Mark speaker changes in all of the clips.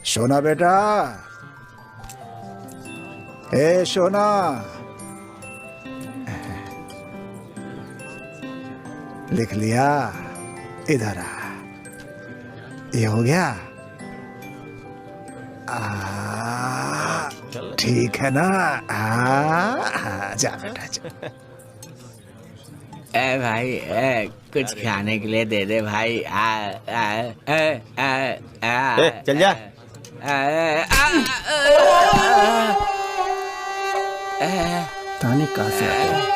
Speaker 1: सोना बेटा, ए सोना, लिख लिया? इधर आ, ये हो गया? ठीक है ना? जा बेटा जा।
Speaker 2: ए भाई, कुछ खाने के लिए दे दे भाई।
Speaker 3: चल जा।
Speaker 4: तानी कहाँ से आते हैं?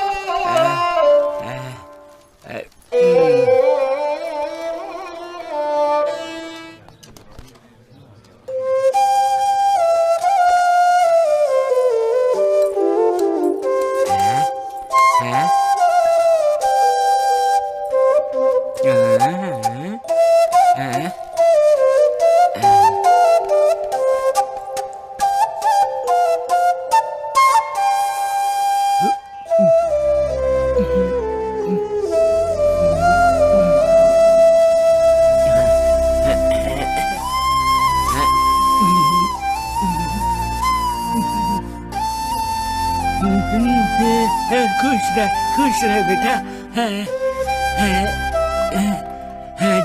Speaker 2: खुश रहे बेटा,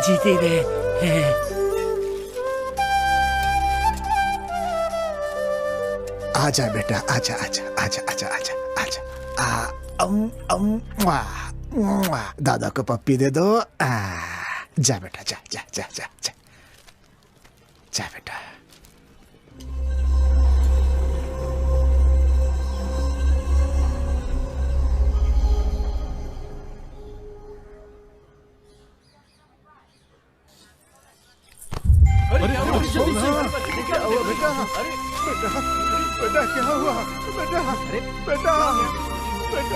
Speaker 2: जीते रहे।
Speaker 1: आजा बेटा, आजा आजा आजा आजा आजा आजा। दादा को पप्पी दे दो। जा बेटा, जा जा जा जा जा जा बेटा। बेटा क्या हुआ? बेटा बेटा बेटा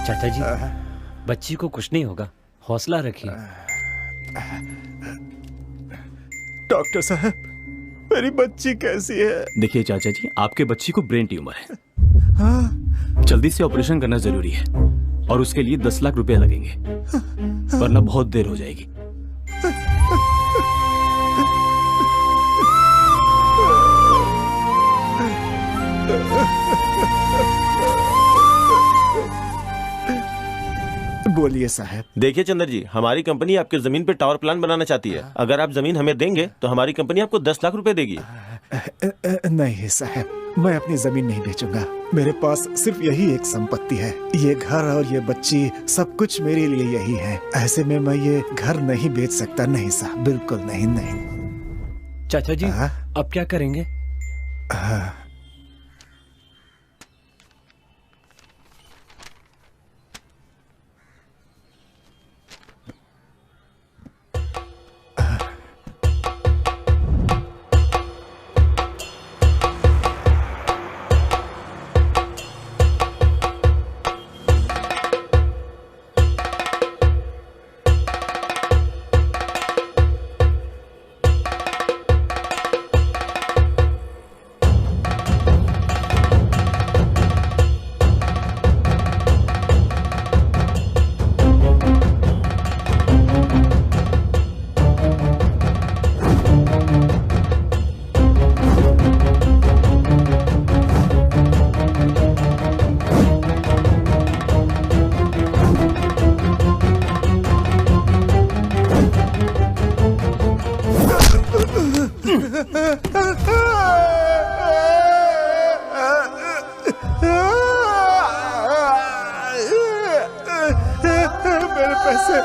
Speaker 5: चाचा जी, बच्ची को कुछ नहीं होगा, हौसला रखिए।
Speaker 1: डॉक्टर साहब, मेरी बच्ची कैसी है?
Speaker 4: देखिए चाचा जी, आपके बच्ची को ब्रेन ट्यूमर है। जल्दी से ऑपरेशन करना जरूरी है और उसके लिए 10 लाख रुपए लगेंगे, वरना बहुत देर हो जाएगी।
Speaker 1: बोलिए साहब।
Speaker 3: देखिए चंद्र जी, हमारी कंपनी आपके जमीन पे टावर प्लांट बनाना चाहती है। अगर आप जमीन हमें देंगे तो हमारी कंपनी आपको 10 लाख रुपए देगी।
Speaker 1: नहीं साहब, मैं अपनी जमीन नहीं बेचूंगा। मेरे पास सिर्फ यही एक संपत्ति है, ये घर और ये बच्ची, सब कुछ मेरे लिए यही है। ऐसे में मैं ये घर नहीं बेच सकता। नहीं साहब, बिल्कुल नहीं। नहीं
Speaker 5: चाचा जी, अब क्या करेंगे?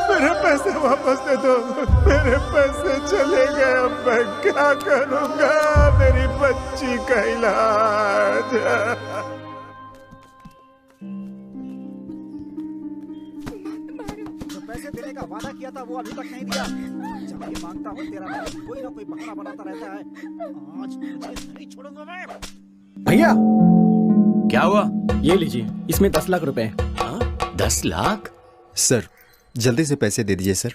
Speaker 1: मेरे पैसे वापस दे दो। मेरे पैसे चले गए, अब मैं क्या करूंगा? मेरी बच्ची का इलाज।
Speaker 6: जो पैसे देने का वादा किया था वो अभी तक नहीं दिया। जब ये मांगता हूँ तेरा कोई ना कोई बहाना बनाता रहता है। आज तुझे नहीं छोड़ूंगा मैं।
Speaker 4: भैया
Speaker 5: क्या हुआ?
Speaker 4: ये लीजिए, इसमें 10 लाख रुपए हैं।
Speaker 7: 10 लाख?
Speaker 8: सर जल्दी से पैसे दे दीजिए सर।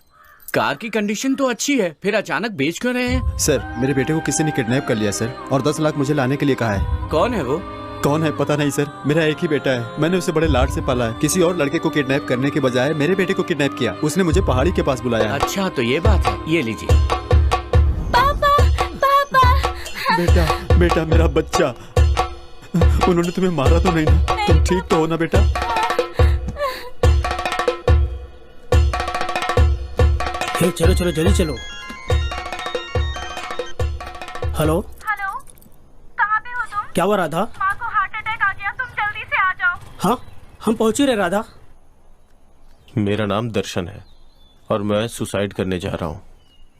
Speaker 7: कार की कंडीशन तो अच्छी है, फिर अचानक बेच क्यों रहे हैं?
Speaker 8: सर मेरे बेटे को किसी ने किडनैप कर लिया सर, और 10 लाख मुझे लाने के लिए कहा है।
Speaker 7: कौन है वो?
Speaker 8: कौन है पता नहीं सर, मेरा एक ही बेटा है, मैंने उसे बड़े लाड से पाला है। किसी और लड़के को किडनैप करने के बजाय मेरे बेटे को किडनैप किया। उसने मुझे पहाड़ी के पास बुलाया।
Speaker 7: अच्छा तो ये बात है, ये लीजिए।
Speaker 9: पापा पापा।
Speaker 8: बेटा बेटा मेरा बच्चा, उन्होंने तुम्हें मारा तो नहीं ना? तुम ठीक तो हो ना बेटा?
Speaker 10: चलो चलो जल्दी चलो। हेलो
Speaker 9: हेलो, कहाँ पे हो तुम?
Speaker 10: क्या हुआ राधा?
Speaker 9: माँ को हार्ट अटैक आ गया, तुम जल्दी से आ जाओ।
Speaker 10: हाँ हम पहुंच ही रहे राधा।
Speaker 3: मेरा नाम दर्शन है और मैं सुसाइड करने जा रहा हूँ।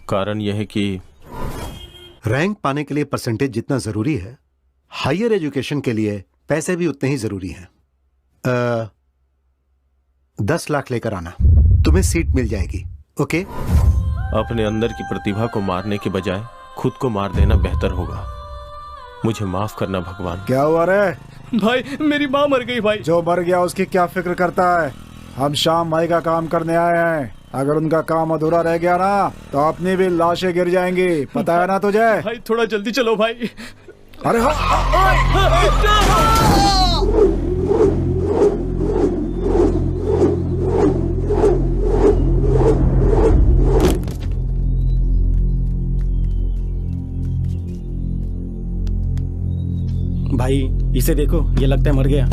Speaker 3: कारण यह है कि
Speaker 1: रैंक पाने के लिए परसेंटेज जितना जरूरी है, हायर एजुकेशन के लिए पैसे भी उतने ही जरूरी हैं। 10 लाख लेकर आना, तुम्हें सीट मिल जाएगी। ओके?
Speaker 3: अपने अंदर की प्रतिभा को मारने के बजाय खुद को मार देना बेहतर होगा। मुझे माफ करना भगवान।
Speaker 1: क्या हुआ रे?
Speaker 4: भाई मेरी माँ मर गई भाई।
Speaker 1: जो मर गया उसकी क्या फिक्र करता है? हम श्याम भाई का काम करने आए हैं। अगर उनका काम अधूरा रह गया ना तो अपनी भी लाशें गिर जाएंगी, पता है ना तुझे?
Speaker 4: भाई थोड़ा जल्दी चलो भाई।
Speaker 1: अरे
Speaker 10: भाई इसे देखो, ये लगता है मर गया।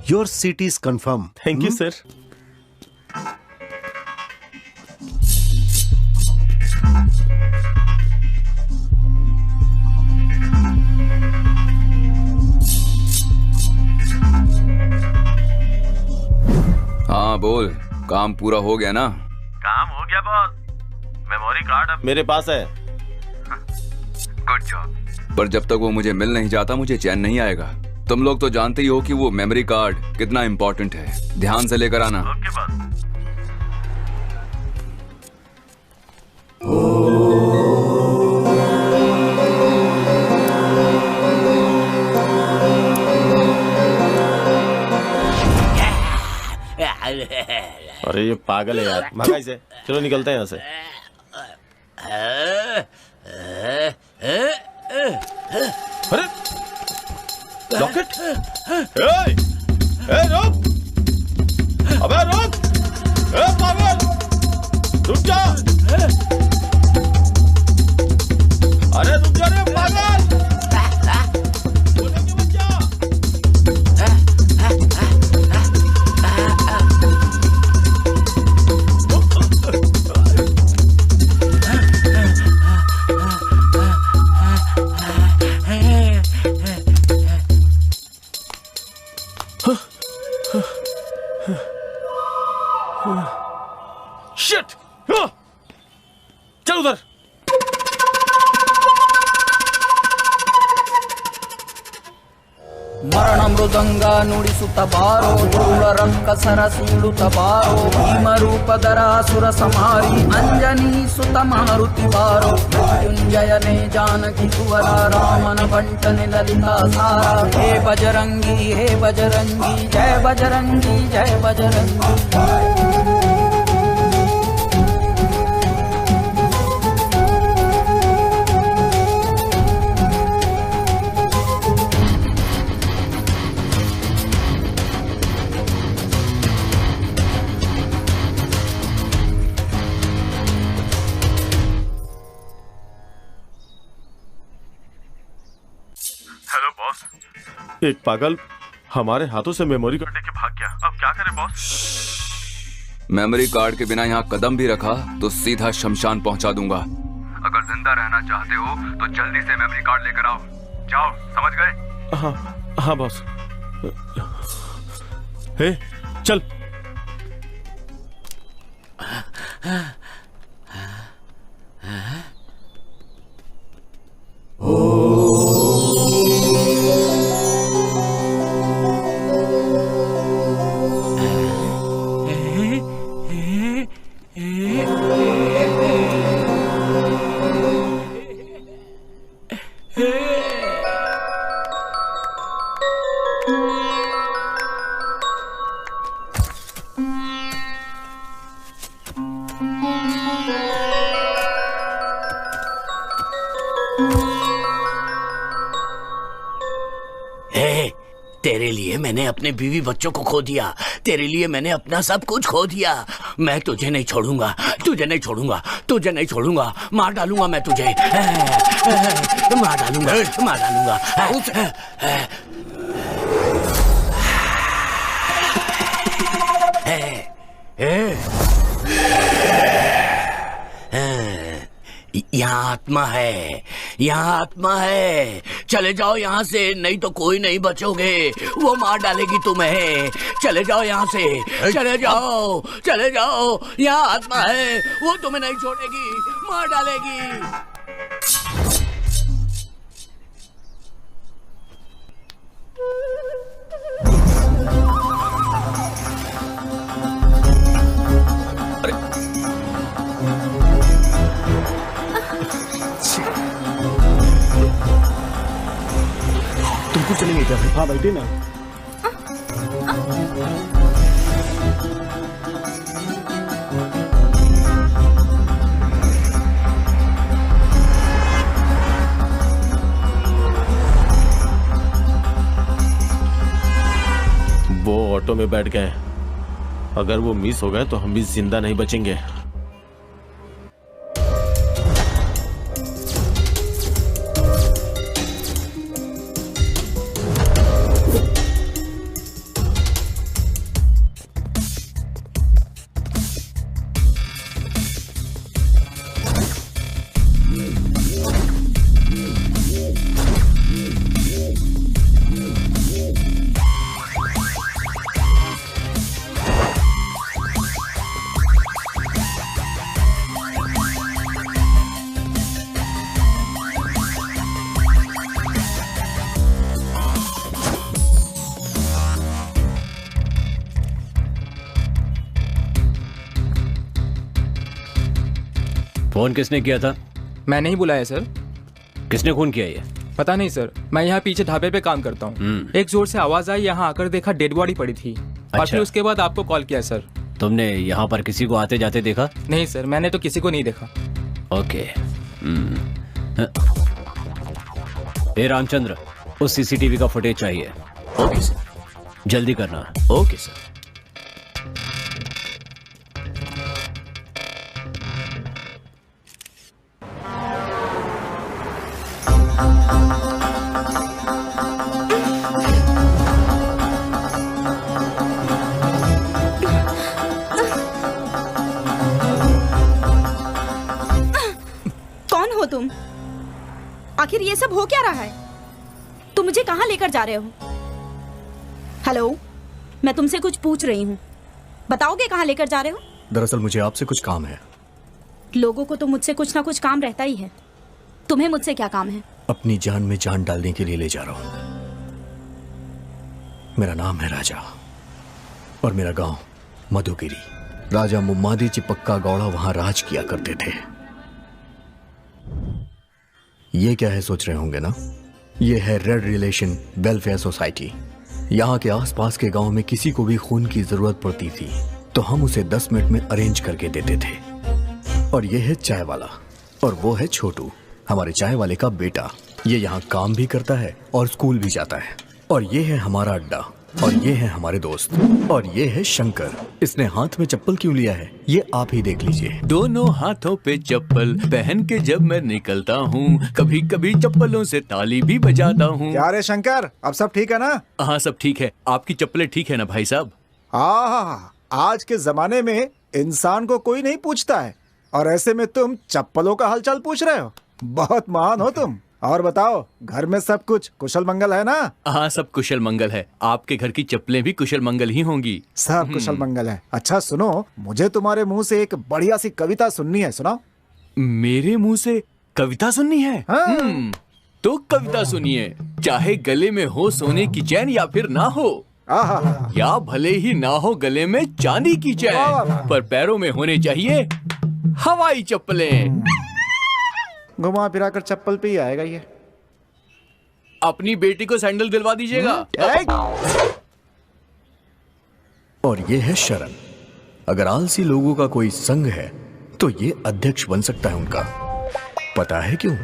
Speaker 1: Your seat is confirmed.
Speaker 3: Thank you sir.
Speaker 11: हाँ बोल, काम पूरा हो गया ना?
Speaker 3: काम हो गया बॉस, मेमोरी कार्ड अब मेरे पास है।
Speaker 11: Good job. पर जब तक वो मुझे मिल नहीं जाता मुझे चैन नहीं आएगा। तुम लोग तो जानते ही हो कि वो मेमोरी कार्ड कितना इम्पोर्टेंट है। ध्यान से लेकर आना।
Speaker 3: Okay boss. अरे ये पागल है यार, भगा इसे। चलो निकलते हैं यहाँ से। अरे रॉकेट! रुक! अबे रुक! पागल! रुक जा! अरे रुक जा रे पागल! बोले क्यों बच्चा? शिट! चल उधर।
Speaker 12: मरण मृदंगा नुडिसुत बारो धूल रक्कसर सीडुत बारो भीम रूप धरासुर संहारी अंजनी सुत मारुति बारो मृत्युंजय ने जानकी कुवरा रामन बंटन ललिता सारा हे बजरंगी जय बजरंगी जय बजरंगी।
Speaker 3: हेलो बॉस, एक पागल हमारे हाथों से मेमोरी कार्ड लेके भाग गया। अब क्या करें बॉस?
Speaker 11: मेमोरी कार्ड के बिना यहाँ कदम भी रखा तो सीधा शमशान पहुँचा दूंगा। अगर जिंदा रहना चाहते हो तो जल्दी से मेमोरी कार्ड लेकर आओ। जाओ, समझ गए?
Speaker 3: हाँ हाँ बॉस। हे चल।
Speaker 7: तेरे लिए मैंने अपने बीवी बच्चों को खो दिया, तेरे लिए मैंने अपना सब कुछ खो दिया। मैं तुझे नहीं छोड़ूंगा, तुझे नहीं छोड़ूंगा, तुझे नहीं छोड़ूंगा। मार डालूंगा मैं तुझे, मार डालूंगा, मार डालूंगा। यहाँ आत्मा है, यहाँ आत्मा है। चले जाओ यहाँ से, नहीं तो कोई नहीं बचोगे, वो मार डालेगी तुम्हें। चले जाओ यहाँ से, चले जाओ, चले जाओ। यहाँ आत्मा है, वो तुम्हें नहीं छोड़ेगी, मार डालेगी।
Speaker 10: तुमको चलेंगे क्या भाई? हाँ बैठे ना।
Speaker 3: वो ऑटो में बैठ गए, अगर वो मिस हो गए तो हम भी जिंदा नहीं बचेंगे।
Speaker 5: फोन किसने किया था?
Speaker 13: मैंने ही बुलाया सर।
Speaker 5: किसने खून किया ये?
Speaker 13: पता नहीं सर, मैं यहाँ पीछे ढाबे पे काम करता हूँ। एक जोर से आवाज आई, यहाँ आकर देखा डेड बॉडी पड़ी थी। और फिर उसके बाद आपको कॉल किया सर।
Speaker 5: तुमने यहाँ पर किसी को आते जाते देखा?
Speaker 13: नहीं सर, मैंने तो किसी को नहीं देखा।
Speaker 5: ओके। ए रामचंद्र, उस सीसीटीवी का फुटेज चाहिए।
Speaker 7: Okay sir.
Speaker 5: जल्दी करना।
Speaker 7: Okay sir.
Speaker 14: तुम आखिर ये सब हो क्या रहा है? तुम मुझे कहां लेकर जा रहे हो? हेलो, मैं तुमसे कुछ पूछ रही हूँ, बताओगे कहां लेकर जा रहे हो?
Speaker 15: दरअसल मुझे आपसे कुछ काम है।
Speaker 14: लोगों को तो मुझसे कुछ ना कुछ काम रहता ही है, तुम्हें मुझसे क्या काम है?
Speaker 15: अपनी जान में जान डालने के लिए ले जा रहा हूँ। मेरा नाम है राजा और मेरा गांव मधुगिरी। राजा मुम्मादी चिपक्का गौड़ा वहां राज किया करते थे। ये क्या है सोच रहे होंगे ना? ये है रेड रिलेशन वेलफेयर सोसाइटी। यहाँ के आसपास के गांव में किसी को भी खून की जरूरत पड़ती थी तो हम उसे 10 मिनट में अरेंज करके देते थे। और ये है चाय वाला और वो है छोटू, हमारे चाय वाले का बेटा। ये यहाँ काम भी करता है और स्कूल भी जाता है। और ये है हमारा अड्डा और ये है हमारे दोस्त और ये है शंकर। इसने हाथ में चप्पल क्यों लिया है ये आप ही देख लीजिए।
Speaker 16: दोनों हाथों पे चप्पल पहन के जब मैं निकलता हूँ, कभी कभी चप्पलों से ताली भी बजाता हूँ।
Speaker 1: क्या रे शंकर, अब सब ठीक है ना?
Speaker 16: हाँ सब ठीक है। आपकी चप्पलें ठीक है ना भाई साहब?
Speaker 1: हाँ, आज के जमाने में इंसान को कोई नहीं पूछता है और ऐसे में तुम चप्पलों का हालचाल पूछ रहे हो। बहुत महान हो तुम। और बताओ, घर में सब कुछ कुशल मंगल है ना?
Speaker 16: हाँ, सब कुशल मंगल है। आपके घर की चप्पलें भी कुशल मंगल ही होंगी।
Speaker 1: सब कुशल मंगल है। अच्छा सुनो, मुझे तुम्हारे मुंह से एक बढ़िया सी कविता सुननी है, सुनाओ।
Speaker 16: मेरे मुंह से कविता सुननी है?
Speaker 1: हाँ।
Speaker 16: तो कविता सुनिए। चाहे गले में हो सोने की चैन या फिर ना हो, या भले ही ना हो गले में चांदी की चैन, पर पैरों में होने चाहिए हवाई चप्पलें।
Speaker 1: घुमा फिरा कर चप्पल पे ही आएगा ये।
Speaker 16: अपनी बेटी को सैंडल दिलवा दीजिएगा।
Speaker 15: और ये है शरण। अगर आलसी लोगों का कोई संघ है तो ये अध्यक्ष बन सकता है उनका। पता है क्यों?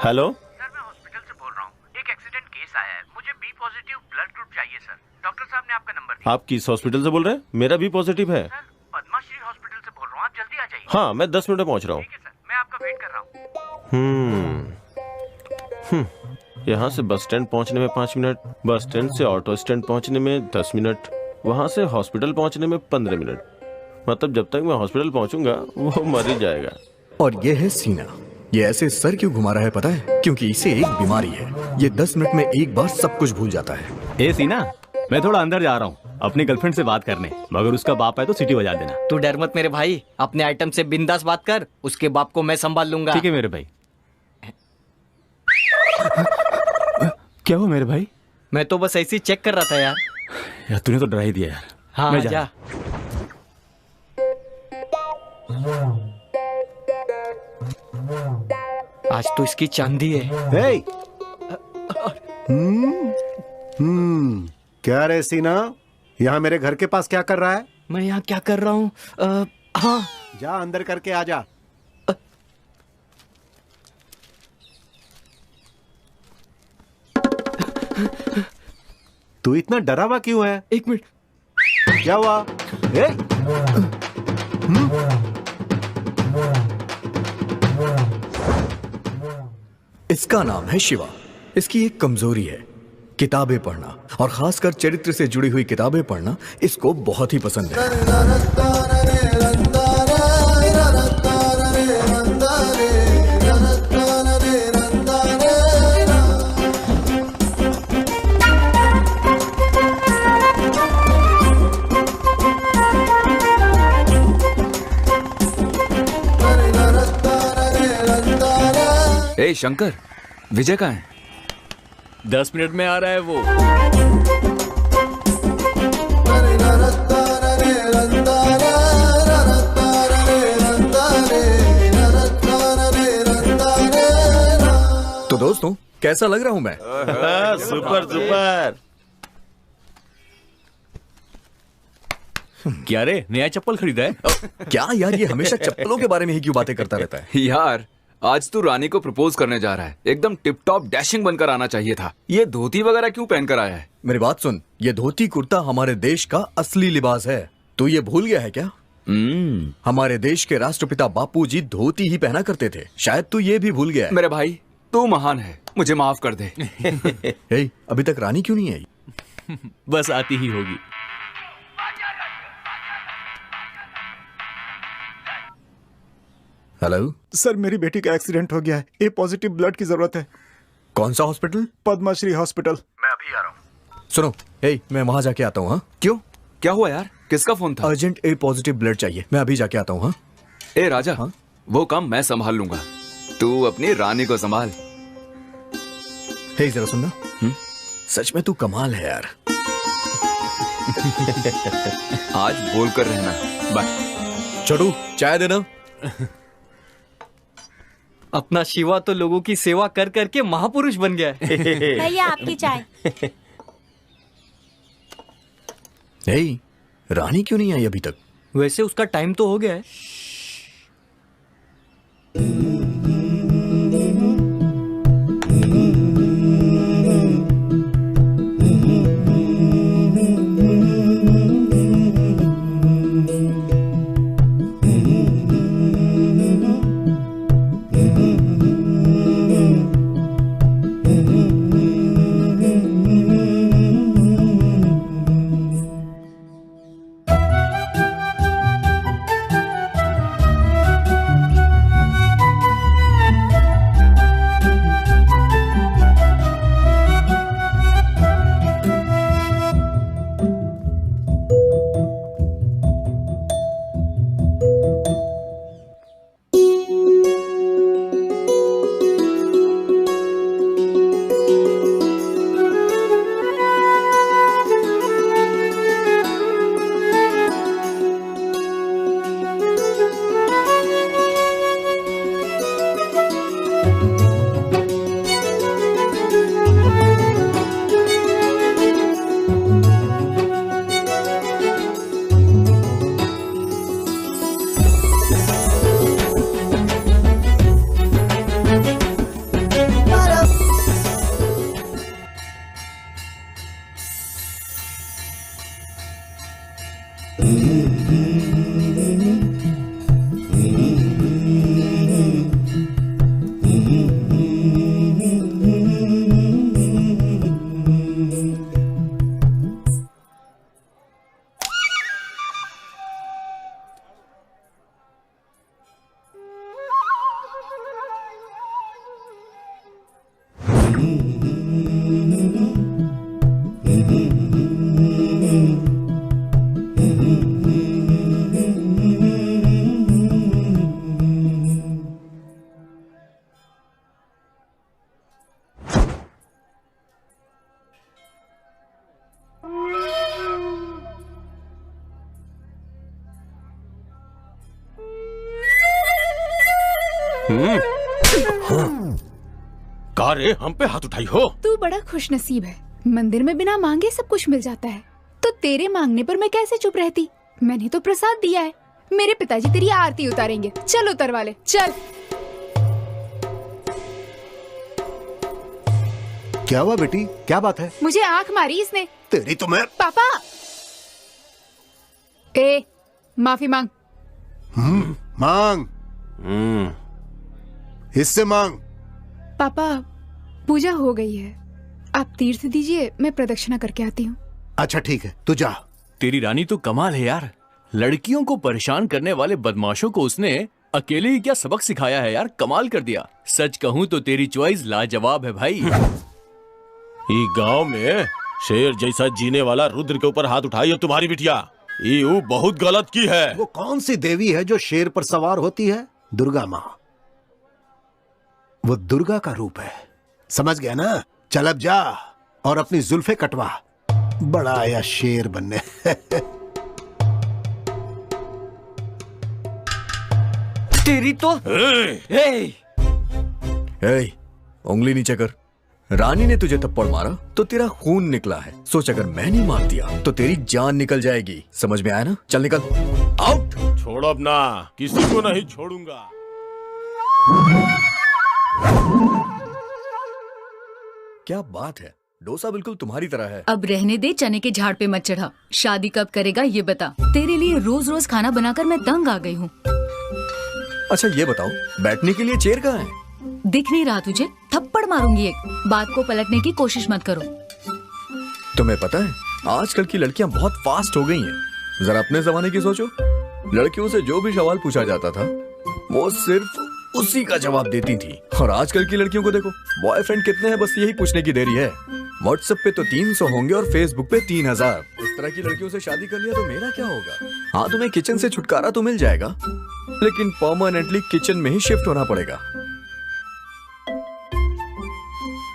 Speaker 3: हेलो,
Speaker 17: सर मैं हॉस्पिटल से बोल रहा हूँ। एक एक्सीडेंट केस आया है, मुझे बी पॉजिटिव ब्लड ग्रुप चाहिए सर। डॉक्टर साहब ने आपका नंबर दिया।
Speaker 3: आप किस हॉस्पिटल से बोल रहे हैं? मेरा भी पॉजिटिव है।
Speaker 17: सर पद्माश्री हॉस्पिटल से बोल रहा हूँ, आप जल्दी आ जाइए।
Speaker 3: हाँ, मैं 10 मिनट में पहुंच रहा हूँ।
Speaker 17: ठीक है सर, मैं आपका वेट कर रहा हूँ।
Speaker 3: यहाँ से बस स्टैंड पहुँचने में 5 मिनट, बस स्टैंड से ऑटो स्टैंड पहुँचने में 10 मिनट, वहाँ से हॉस्पिटल पहुँचने में 15 मिनट। मतलब जब तक मैं हॉस्पिटल पहुँचूंगा वो मर ही जाएगा।
Speaker 15: और ये है सीना। ये ऐसे सर क्यों घुमा रहा है पता है? क्योंकि इसे एक बीमारी है। ये 10 मिनट में एक बार सब कुछ भूल जाता है।
Speaker 4: ए सीना, मैं थोड़ा अंदर जा रहा हूँ अपनी गर्लफ्रेंड से बात करने, मगर उसका बाप है तो सीटी बजा देना।
Speaker 18: तू डर मत मेरे भाई, अपने आइटम से बिंदास बात कर, उसके बाप को मैं संभाल लूंगा।
Speaker 4: ठीक है मेरे भाई। क्या हुआ मेरे भाई?
Speaker 18: मैं तो बस ऐसे ही चेक कर रहा था यार।
Speaker 4: यार तूने तो डरा ही दिया यार।
Speaker 18: हाँ
Speaker 4: मैं
Speaker 18: जा। आज तो इसकी चांदी है।
Speaker 10: हे! क्या रे सीना, यहाँ मेरे घर के पास क्या कर रहा है?
Speaker 18: मैं यहाँ क्या कर रहा हूँ? हाँ,
Speaker 10: जा अंदर करके आ जा। तू इतना डरा हुआ क्यों है?
Speaker 18: एक मिनट।
Speaker 10: क्या हुआ? हे!
Speaker 15: इसका नाम है शिवा। इसकी एक कमजोरी है, किताबें पढ़ना, और खासकर चरित्र से जुड़ी हुई किताबें पढ़ना इसको बहुत ही पसंद है।
Speaker 11: ए शंकर, विजय कहाँ है?
Speaker 16: 10 मिनट में आ रहा है वो।
Speaker 15: तो दोस्तों, कैसा लग रहा हूं मैं?
Speaker 3: Super super.
Speaker 16: क्या रे, नया चप्पल खरीदा है?
Speaker 15: क्या यार, ये हमेशा चप्पलों के बारे में ही क्यों बातें करता रहता है?
Speaker 11: यार आज तू रानी को प्रपोज करने जा रहा है, एकदम टिप टॉप डैशिंग बनकर आना चाहिए था। ये धोती वगैरह क्यों पहन कर आया है?
Speaker 15: मेरी बात सुन, ये धोती कुर्ता हमारे देश का असली लिबास है। तू ये भूल गया है क्या? हमारे देश के राष्ट्रपिता बापूजी धोती ही पहना करते थे। शायद तू ये भी भूल गया है।
Speaker 11: मेरे भाई, तू महान है, मुझे माफ कर दे।
Speaker 15: हे, अभी तक रानी क्यों नहीं आई?
Speaker 16: बस आती ही होगी।
Speaker 15: हेलो
Speaker 1: सर, मेरी बेटी का एक्सीडेंट हो गया है। ए पॉजिटिव ब्लड की जरूरत है।
Speaker 15: कौन सा हॉस्पिटल?
Speaker 1: पद्माश्री हॉस्पिटल।
Speaker 17: मैं अभी आ रहा हूँ।
Speaker 15: सुनो, हे, मैं वहां जाके आता हूँ। हाँ,
Speaker 11: क्यों? क्या हुआ यार? किसका फोन था?
Speaker 15: अर्जेंट ए पॉजिटिव ब्लड चाहिए, मैं अभी जाके आता हूँ। हाँ?
Speaker 11: ए राजा, हाँ? वो काम मैं संभाल लूंगा, तू अपनी रानी को संभाल।
Speaker 15: हे, जरा सुनना। सच में तू कमाल है यार।
Speaker 11: आज बोल कर रहना। बाय।
Speaker 15: छोटू, चाय देना।
Speaker 18: अपना शिवा तो लोगों की सेवा कर करके महापुरुष बन गया है।
Speaker 14: भैया आपकी चाय।
Speaker 15: हे, रानी क्यों नहीं आई अभी तक?
Speaker 18: वैसे उसका टाइम तो हो गया है।
Speaker 3: रे हम पे हाथ उठाई हो?
Speaker 19: तू बड़ा खुशनसीब है, मंदिर में बिना मांगे सब कुछ मिल जाता है, तो तेरे मांगने पर मैं कैसे चुप रहती? मैंने तो प्रसाद दिया है, मेरे पिताजी तेरी आरती उतारेंगे। चल उतरवा ले, चल।
Speaker 10: क्या हुआ बेटी, क्या बात है?
Speaker 19: मुझे आंख मारी इसने।
Speaker 10: तेरी तो मैं।
Speaker 19: पापा, ए माफी मांग।
Speaker 10: मांग। इससे मांग।
Speaker 19: पापा पूजा हो गई है, आप तीर्थ दीजिए, मैं प्रदक्षिणा करके आती हूँ।
Speaker 10: अच्छा ठीक है, तू जा।
Speaker 16: तेरी रानी तो कमाल है यार, लड़कियों को परेशान करने वाले बदमाशों को उसने अकेले ही क्या सबक सिखाया है यार, कमाल कर दिया। सच कहूँ तो तेरी चॉइस लाजवाब है भाई।
Speaker 3: ये गांव में शेर जैसा जीने वाला रुद्र के ऊपर हाथ उठाई है तुम्हारी बिटिया, ये बहुत गलत की है।
Speaker 10: वो कौन सी देवी है जो शेर पर सवार होती है? दुर्गा माँ। वो दुर्गा का रूप है, समझ गया ना? चल अब जा और अपनी जुल्फे कटवा, बड़ा आया शेर बनने।
Speaker 18: तेरी तो
Speaker 15: उंगली नीचे कर। रानी ने तुझे थप्पड़ मारा तो तेरा खून निकला है, सोच अगर मैं नहीं मार दिया तो तेरी जान निकल जाएगी, समझ में आया ना? चल निकल, आउट।
Speaker 3: छोड़ो अब ना, किसी को नहीं छोड़ूंगा।
Speaker 15: क्या बात है, डोसा बिल्कुल तुम्हारी तरह है।
Speaker 20: अब रहने दे, चने के झाड़ पे मत चढ़ा। शादी कब करेगा ये बता, तेरे लिए रोज रोज खाना बनाकर मैं तंग आ गई हूँ।
Speaker 15: अच्छा ये बताओ, बैठने के लिए चेयर कहाँ है?
Speaker 20: दिख नहीं रहा तुझे? थप्पड़ मारूंगी एक। बात को पलटने की कोशिश मत करो।
Speaker 15: तुम्हें पता है आजकल की लड़कियां बहुत फास्ट हो गई हैं। जरा अपने जमाने की सोचो, लड़कियों से जो भी सवाल पूछा जाता था वो सिर्फ उसी का जवाब देती थी, और आजकल की लड़कियों को देखो, बॉयफ्रेंड कितने हैं बस यही पूछने की देरी है। व्हाट्सएप पे तो 300 होंगे और फेसबुक पे 3000। इस तरह की लड़कियों से शादी कर लिया तो मेरा क्या होगा? हाँ तुम्हें किचन से छुटकारा तो मिल जाएगा, लेकिन परमानेंटली किचन में ही शिफ्ट होना पड़ेगा।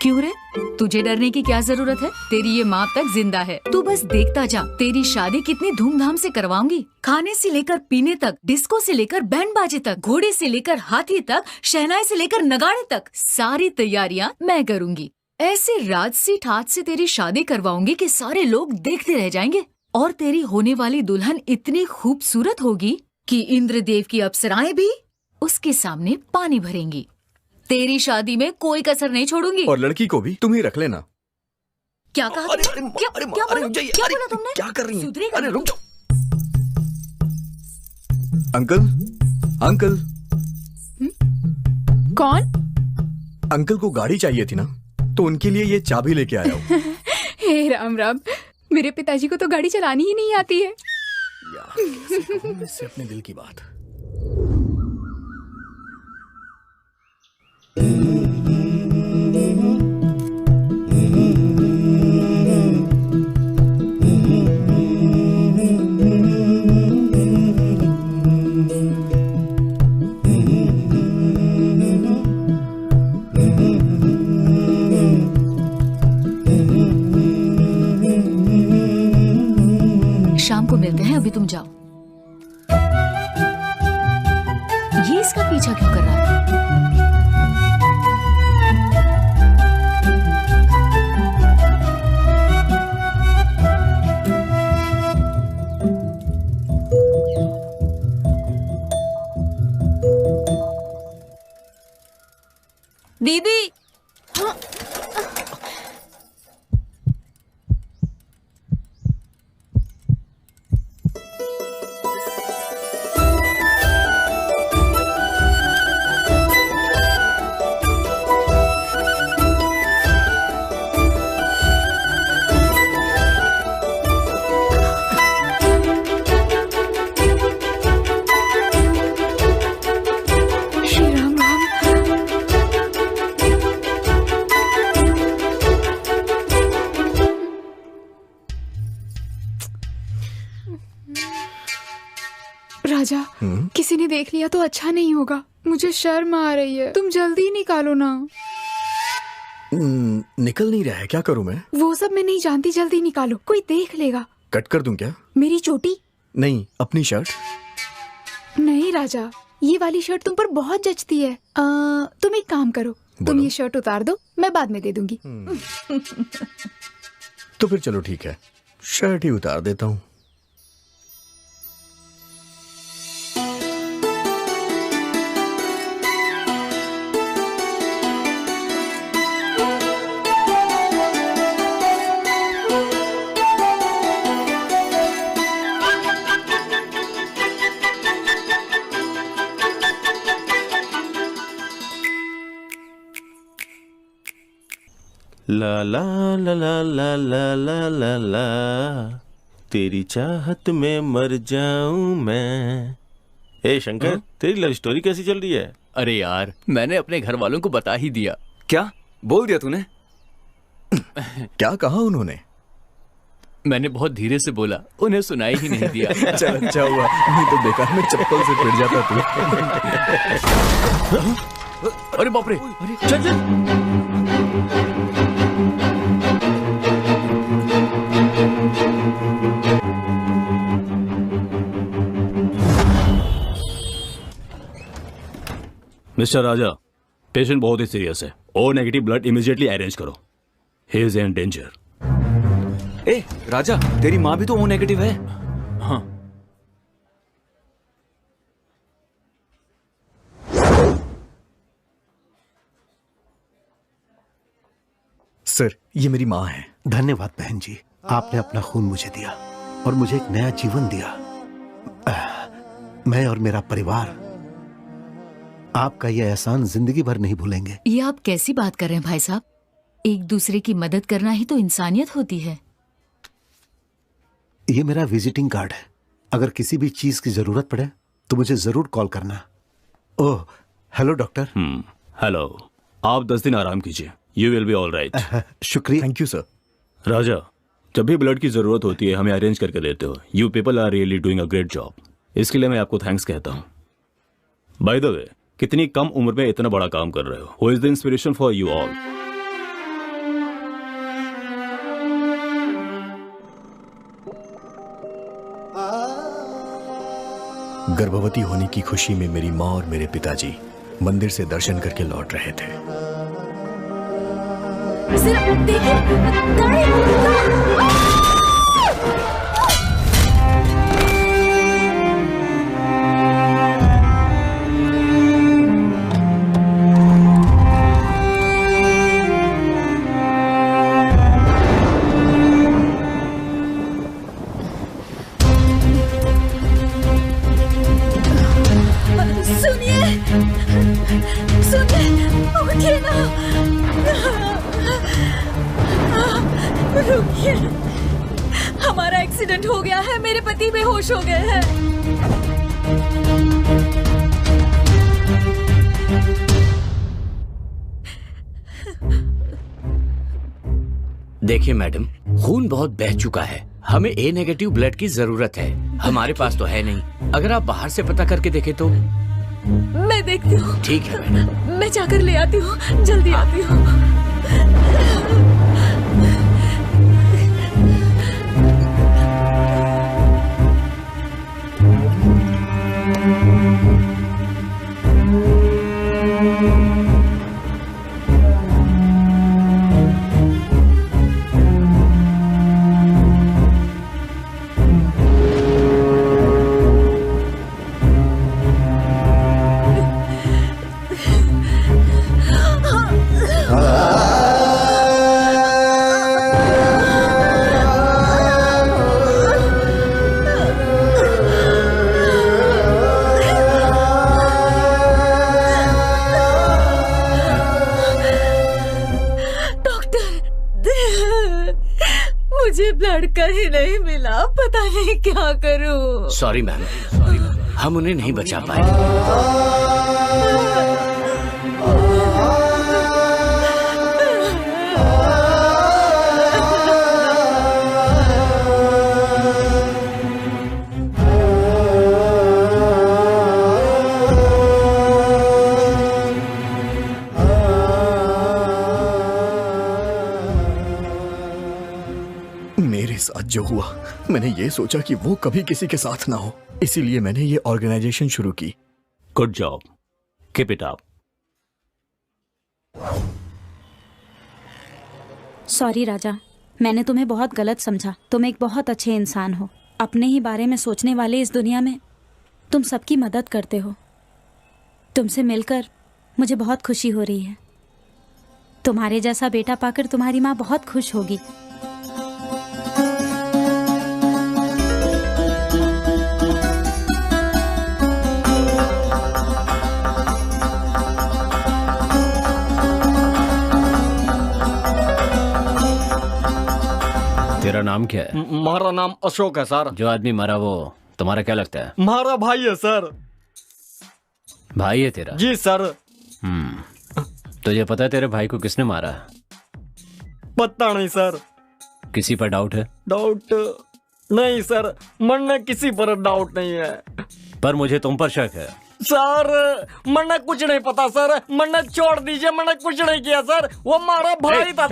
Speaker 20: क्यों रे, तुझे डरने की क्या जरूरत है? तेरी ये माँ तक जिंदा है, तू बस देखता जा। तेरी शादी कितनी धूमधाम से करवाऊंगी, खाने से लेकर पीने तक, डिस्को से लेकर बैंड बाजे तक, घोड़े से लेकर हाथी तक, शहनाई से लेकर नगाड़े तक, सारी तैयारियां मैं करूंगी। ऐसे राजसी ठाट से तेरी शादी करवाऊंगी कि सारे लोग देखते रह जाएंगे, और तेरी होने वाली दुल्हन इतनी खूबसूरत होगी कि इंद्रदेव की अप्सराएं भी उसके सामने पानी भरेंगी। तेरी शादी में कोई कसर नहीं छोड़ूंगी।
Speaker 15: और लड़की को भी तुम ही रख लेना।
Speaker 20: क्या कहा? क्या बोला तुमने?
Speaker 15: क्या कर रही
Speaker 20: है?
Speaker 15: अरे रुक जाओ। Uncle, uncle.
Speaker 19: कौन?
Speaker 15: अंकल को गाड़ी चाहिए थी ना, तो उनके लिए ये चाबी लेके आया हूँ।
Speaker 19: हे राम राम, मेरे पिताजी को तो गाड़ी चलानी ही नहीं आती है।
Speaker 15: इससे अपने दिल की बात।
Speaker 20: शाम को मिलते हैं, अभी तुम जाओ। ये इसका पीछा क्यों कर रहा है?
Speaker 14: दीदी,
Speaker 19: राजा, किसी ने देख लिया तो अच्छा नहीं होगा। मुझे शर्म आ रही है, तुम जल्दी निकालो ना।
Speaker 15: निकल नहीं रहा है, क्या करूं मैं?
Speaker 19: वो सब मैं नहीं जानती, जल्दी निकालो, कोई देख लेगा।
Speaker 15: कट कर दूं क्या?
Speaker 19: मेरी चोटी?
Speaker 15: नहीं, अपनी शर्ट।
Speaker 19: नहीं राजा, ये वाली शर्ट तुम पर बहुत जचती है। तुम एक काम करो, तुम ये शर्ट उतार दो, मैं बाद में दे दूंगी।
Speaker 15: तो फिर चलो ठीक है, शर्ट ही उतार देता हूँ।
Speaker 3: ला ला ला ला ला ला ला ला ला, तेरी चाहत में मर जाऊं मैं। ए शंकर, तेरी लव स्टोरी कैसी चल रही है?
Speaker 16: अरे यार, मैंने अपने घर वालों को बता ही दिया।
Speaker 11: क्या बोल दिया तूने?
Speaker 15: क्या कहा उन्होंने?
Speaker 16: मैंने बहुत धीरे से बोला, उन्हें सुनाई ही नहीं दिया।
Speaker 15: चल अच्छा हुआ, नहीं तो बेकार में चप्पल से पिट जाता तू।
Speaker 16: अरे बाप रे, चल चल।
Speaker 4: मिस्टर राजा, पेशेंट बहुत ही सीरियस है। O negative blood immediately arrange करो। He is in danger.
Speaker 11: ए राजा, तेरी माँ भी तो ओ नेगेटिव है।
Speaker 16: हाँ।
Speaker 15: सर, ये मेरी माँ है।
Speaker 10: धन्यवाद बहन जी, आपने अपना खून मुझे दिया और मुझे एक नया जीवन दिया। मैं और मेरा परिवार आपका यह एहसान जिंदगी भर नहीं भूलेंगे।
Speaker 20: ये आप कैसी बात कर रहे हैं भाई साहब? एक दूसरे की मदद करना ही तो इंसानियत होती है।
Speaker 10: ये मेरा विजिटिंग कार्ड है, अगर किसी भी चीज की जरूरत पड़े तो मुझे जरूर कॉल करना। Oh hello doctor.
Speaker 4: हेलो, आप 10 दिन आराम कीजिए, you will be all right.
Speaker 10: शुक्रिया।
Speaker 15: Thank you sir.
Speaker 4: राजा, जब भी ब्लड की जरूरत होती है हमें अरेंज करके देते हो। You people are really doing a great job. इसके लिए मैं आपको थैंक्स कहता हूँ। बाय द वे, कितनी कम उम्र में इतना बड़ा काम कर रहे हो। Who is the inspiration for you all?
Speaker 15: गर्भवती होने की खुशी में मेरी माँ और मेरे पिताजी मंदिर से दर्शन करके लौट रहे थे।
Speaker 9: सिर्फ देखिए, उठिए ना, रुकिए, हमारा एक्सीडेंट हो गया है, मेरे पति बेहोश हो गए हैं।
Speaker 7: देखिए मैडम, खून बहुत बह चुका है, हमें ए नेगेटिव ब्लड की जरूरत है। हमारे पास तो है नहीं, अगर आप बाहर से पता करके देखें तो।
Speaker 9: मैं देखती हूँ।
Speaker 7: ठीक है मैडम।
Speaker 9: मैं जाकर ले आती हूँ, जल्दी आती हूँ। कहीं नहीं मिला, पता नहीं क्या करूं।
Speaker 7: सॉरी मैम, सॉरी मैम, हम उन्हें नहीं बचा पाए।
Speaker 15: मेरे साथ जो हुआ, मैंने ये सोचा कि वो कभी किसी के साथ ना हो, इसीलिए मैंने ये ऑर्गेनाइजेशन शुरू की।
Speaker 4: Good job, keep it up.
Speaker 14: Sorry Raja, मैंने तुम्हें बहुत गलत समझा। तुम एक बहुत अच्छे इंसान हो। अपने ही बारे में सोचने वाले इस दुनिया में तुम सबकी मदद करते हो। तुमसे मिलकर मुझे बहुत खुशी हो रही है। तुम्हारे जैसा बेटा पाकर तुम्हारी माँ बहुत खुश होगी।
Speaker 5: तेरा नाम क्या है?
Speaker 18: हमारा नाम अशोक है सर।
Speaker 5: जो आदमी मरा वो तुम्हारा क्या लगता है?
Speaker 18: हमारा भाई है सर।
Speaker 5: भाई है तेरा?
Speaker 18: जी सर।
Speaker 5: तुझे पता है तेरे भाई को किसने मारा?
Speaker 18: पता नहीं सर।
Speaker 5: किसी पर डाउट है?
Speaker 18: डाउट नहीं सर, मन किसी पर डाउट नहीं है।
Speaker 5: पर मुझे तुम पर शक है।
Speaker 18: सर मैंने कुछ नहीं पता सर, मैंने छोड़ दीजिए, मैंने कुछ नहीं किया सर। वो हमारा भाई था।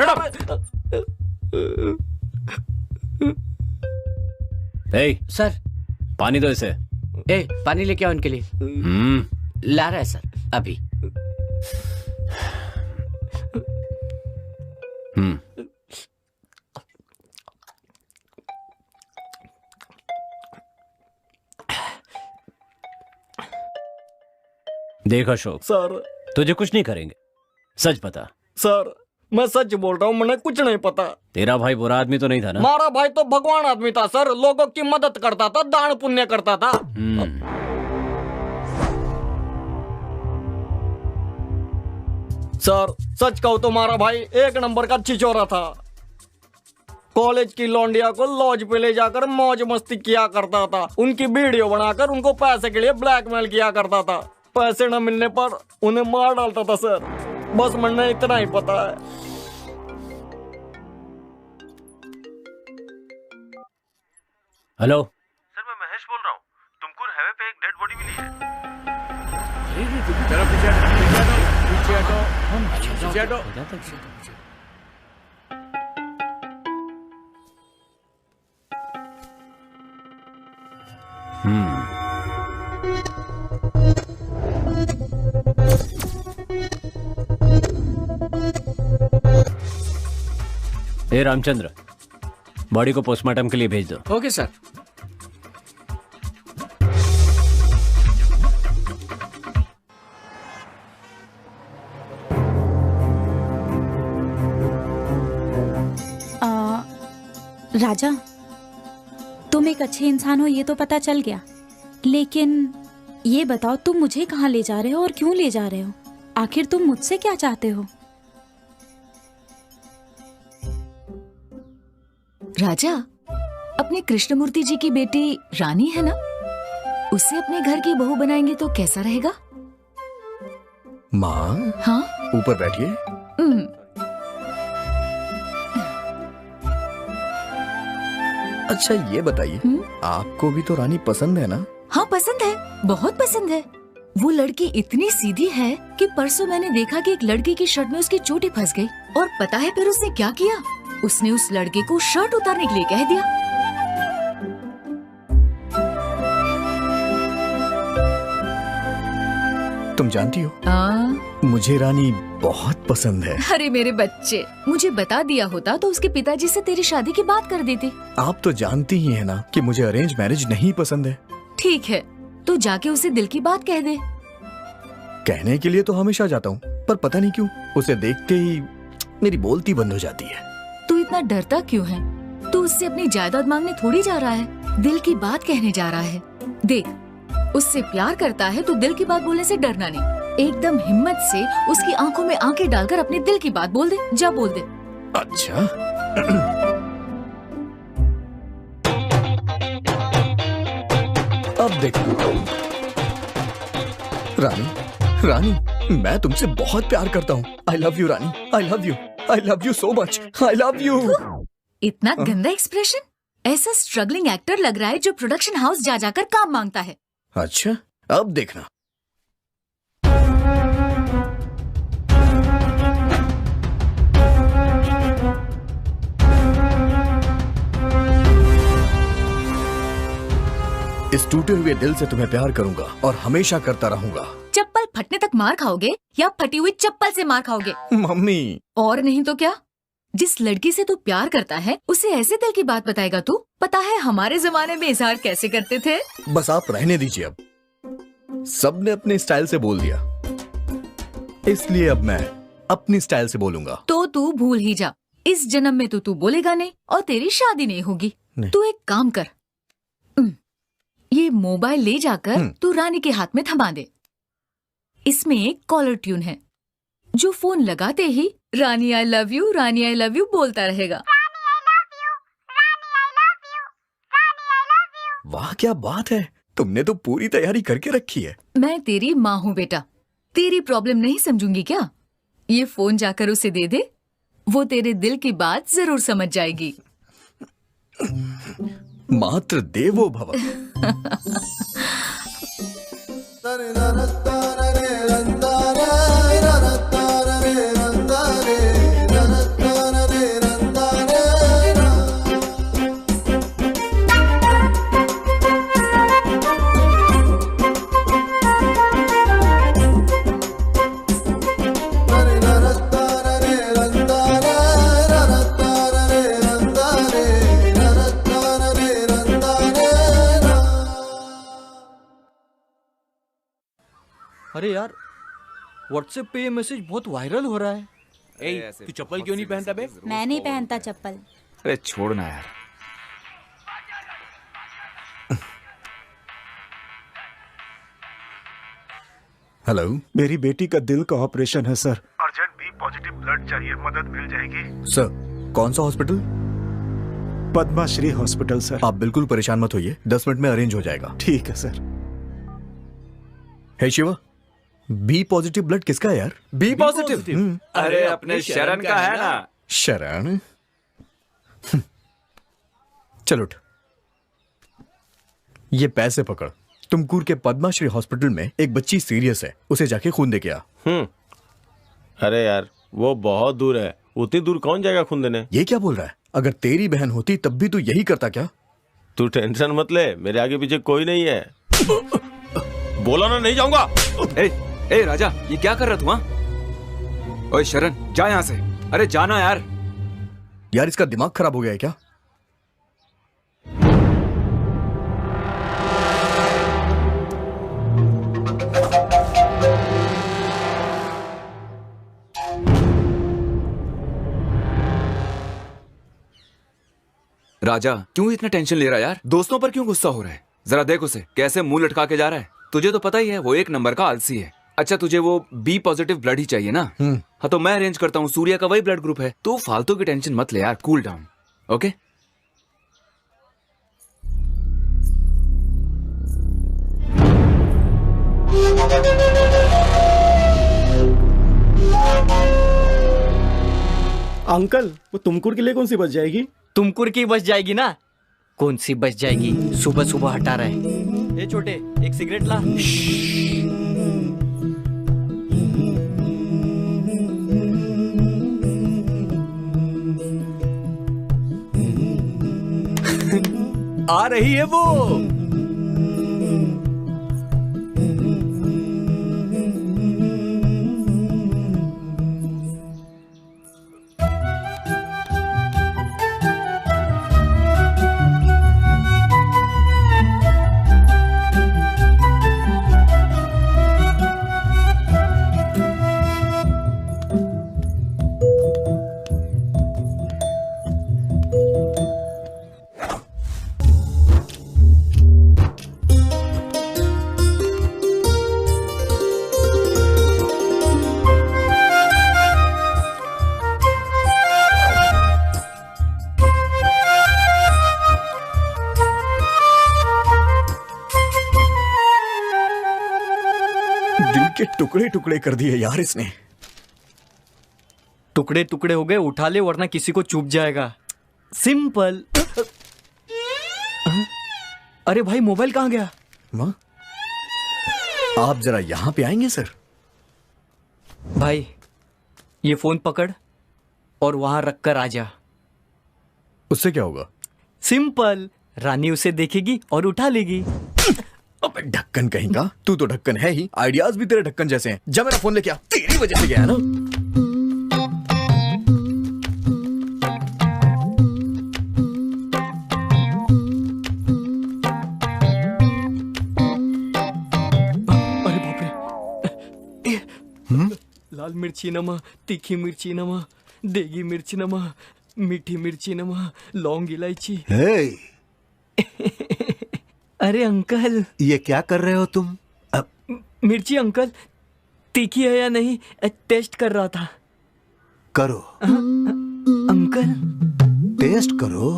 Speaker 5: सर पानी दो इसे।
Speaker 2: पानी लेके आओ उनके लिए। ला रहा है सर अभी।
Speaker 5: देख अशोक
Speaker 18: सर,
Speaker 5: तुझे कुछ नहीं करेंगे, सच बता।
Speaker 18: सर मैं सच बोल रहा हूँ, मैंने कुछ नहीं पता।
Speaker 5: तेरा भाई बुरा आदमी तो नहीं था ना?
Speaker 18: हमारा भाई तो भगवान आदमी था सर, लोगों की मदद करता था, दान पुण्य करता था। सर सच कहूँ तो हमारा भाई एक नंबर का छिछोरा था। कॉलेज की लौंडिया को लॉज पे ले जाकर मौज मस्ती किया करता था, उनकी वीडियो बनाकर उनको पैसे के लिए ब्लैकमेल किया करता था। पैसे न मिलने पर उन्हें मार डालता था सर। बस मैंने इतना ही पता है।
Speaker 5: हेलो
Speaker 17: सर, मैं महेश बोल रहा हूँ। तुमकुर हाईवे पे एक डेड बॉडी मिली है।
Speaker 16: पीछे हटो।
Speaker 5: ए रामचंद्र, बॉडी को पोस्टमार्टम के लिए भेज दो।
Speaker 2: Okay sir.
Speaker 14: राजा, तुम एक अच्छे इंसान हो ये तो पता चल गया, लेकिन ये बताओ तुम मुझे कहाँ ले जा रहे हो और क्यों ले जा रहे हो? आखिर तुम मुझसे क्या चाहते हो?
Speaker 20: राजा, अपने कृष्णमूर्ति जी की बेटी रानी है ना, उसे अपने घर की बहू बनाएंगे तो कैसा रहेगा?
Speaker 15: माँ,
Speaker 20: हाँ
Speaker 15: ऊपर बैठिए। अच्छा ये बताइए, आपको भी तो रानी पसंद है ना?
Speaker 20: हाँ पसंद है, बहुत पसंद है। वो लड़की इतनी सीधी है कि परसों मैंने देखा कि एक लड़की की शर्ट में उसकी चोटी फंस गई, और पता है फिर उसने क्या किया? उसने उस लड़के को शर्ट उतारने के लिए कह दिया।
Speaker 15: तुम जानती हो, मुझे रानी बहुत पसंद है।
Speaker 20: अरे मेरे बच्चे, मुझे बता दिया होता तो उसके पिताजी से तेरी शादी की बात कर देती।
Speaker 15: आप तो जानती ही है ना कि मुझे अरेंज मैरिज नहीं पसंद है।
Speaker 20: ठीक है, तो जाके उसे दिल की बात कह दे।
Speaker 15: कहने के लिए तो हमेशा जाता हूँ, पर पता नहीं क्यों उसे देखते ही मेरी बोलती बंद हो जाती है।
Speaker 20: तू इतना डरता क्यों है? तू उससे अपनी जायदाद मांगने थोड़ी जा रहा है, दिल की बात कहने जा रहा है। देख, उससे प्यार करता है तो दिल की बात बोलने से डरना नहीं। एकदम हिम्मत से उसकी आंखों में आंखें डालकर अपने दिल की बात बोल दे। जा बोल दे।
Speaker 15: अच्छा अब देखो रानी, रानी मैं तुमसे बहुत प्यार करता हूँ। आई love you Rani, I love you, I love you so much, I love you.
Speaker 20: इतना गंदा एक्सप्रेशन, ऐसा स्ट्रगलिंग एक्टर लग रहा है जो प्रोडक्शन हाउस जा जाकर काम मांगता है।
Speaker 15: अच्छा अब देखना। इस टूटे हुए दिल से तुम्हें प्यार करूंगा और हमेशा करता रहूंगा।
Speaker 20: चप्पल फटने तक मार खाओगे या फटी हुई चप्पल से मार खाओगे?
Speaker 15: मम्मी।
Speaker 20: और नहीं तो क्या? जिस लड़की से तू प्यार करता है उसे ऐसे दिल की बात बताएगा तू? पता है हमारे जमाने में इजहार कैसे करते थे?
Speaker 15: बस आप रहने दीजिए, अब सबने अपने स्टाइल से बोल दिया, इसलिए अब मैं अपनी स्टाइल से बोलूंगा।
Speaker 20: तो तू भूल ही जा, इस जन्म में तो तू बोलेगा नहीं और तेरी शादी नहीं होगी। तू एक काम कर, ये मोबाइल ले जाकर तू रानी के हाथ में थमा दे। इसमें एक कॉलर ट्यून है जो फोन लगाते ही Rani I love you, Rani I love you बोलता रहेगा।
Speaker 15: वाह क्या बात है, तुमने तो पूरी तैयारी करके रखी है।
Speaker 20: मैं तेरी माँ हूँ बेटा, तेरी प्रॉब्लम नहीं समझूंगी क्या? ये फोन जाकर उसे दे दे, वो तेरे दिल की बात जरूर समझ जाएगी।
Speaker 15: मात्र देवो भव।
Speaker 18: अरे यार, व्हाट्सएप पे ये मैसेज बहुत वायरल हो रहा है।
Speaker 16: ए, तू चप्पल क्यों नहीं पहनता बे?
Speaker 14: मैं नहीं पहनता चप्पल।
Speaker 11: अरे छोड़ना यार।
Speaker 15: हेलो,
Speaker 1: मेरी बेटी का दिल का ऑपरेशन है sir.
Speaker 21: Urgent B positive blood चाहिए, मदद मिल जाएगी?
Speaker 15: सर, कौन सा हॉस्पिटल?
Speaker 1: Padma Shri hospital sir.
Speaker 15: आप बिल्कुल परेशान मत होइए, 10 मिनट में अरेंज हो जाएगा।
Speaker 1: ठीक है सर।
Speaker 15: हे शिवा, बी पॉजिटिव ब्लड किसका है यार?
Speaker 11: B positive? अरे अपने शरण का है ना।
Speaker 15: शरण? चलो उठ, ये पैसे पकड़। तुमकुर के पद्माश्री हॉस्पिटल में एक बच्ची सीरियस है, उसे जाके खून दे के आ।
Speaker 3: अरे यार वो बहुत दूर है, उतनी दूर कौन जाएगा खून देने?
Speaker 15: ये क्या बोल रहा है? अगर तेरी बहन होती तब भी तू यही करता क्या?
Speaker 3: तू टेंशन मत ले, मेरे आगे पीछे कोई नहीं है। बोला ना नहीं जाऊंगा।
Speaker 11: ए राजा, ये क्या कर रहा तू? हाँ, ओए शरण जा यहाँ से। अरे जाना यार।
Speaker 15: यार इसका दिमाग खराब हो गया है क्या?
Speaker 11: राजा क्यों इतना टेंशन ले रहा है यार? दोस्तों पर क्यों गुस्सा हो रहा है? जरा देख उसे कैसे मुंह लटका के जा रहा है। तुझे तो पता ही है वो एक नंबर का आलसी है। अच्छा तुझे वो बी पॉजिटिव ब्लड ही चाहिए ना? हाँ तो मैं अरेंज करता हूँ, सूर्या का वही ब्लड ग्रुप है। तू फालतू की टेंशन मत ले यार, कूल डाउन। ओके
Speaker 18: अंकल, वो तुमकुर के लिए कौन सी बच जाएगी?
Speaker 2: तुमकुर की बच जाएगी ना। कौन सी बच जाएगी? सुबह सुबह हटा रहे।
Speaker 18: ए छोटे, एक सिगरेट ला।
Speaker 16: आ रही है वो।
Speaker 15: टुकड़े टुकड़े कर दिए यार इसने।
Speaker 18: टुकड़े टुकड़े हो गए, उठा ले वरना किसी को चुभ जाएगा। सिंपल। अरे भाई मोबाइल कहाँ गया?
Speaker 15: माँ आप जरा यहां पे आएंगे सर?
Speaker 18: भाई ये फोन पकड़ और वहां रख कर आ जा।
Speaker 15: उससे क्या होगा?
Speaker 18: सिंपल, रानी उसे देखेगी और उठा लेगी।
Speaker 15: ढक्कन कहेगा? तू तो ढक्कन है ही, आइडियाज भी तेरे ढक्कन जैसे हैं। जा मेरा फोन लेके आ, तेरी वजह से गया है ना।
Speaker 18: लाल मिर्ची नमा, तीखी मिर्ची नमा, देगी मिर्ची नमा, मीठी मिर्ची नमा, लौंग इलायची। अरे अंकल,
Speaker 10: ये क्या कर रहे हो तुम?
Speaker 18: मिर्ची अंकल तीखी है या नहीं टेस्ट कर रहा था।
Speaker 10: करो
Speaker 18: अंकल,
Speaker 10: टेस्ट करो,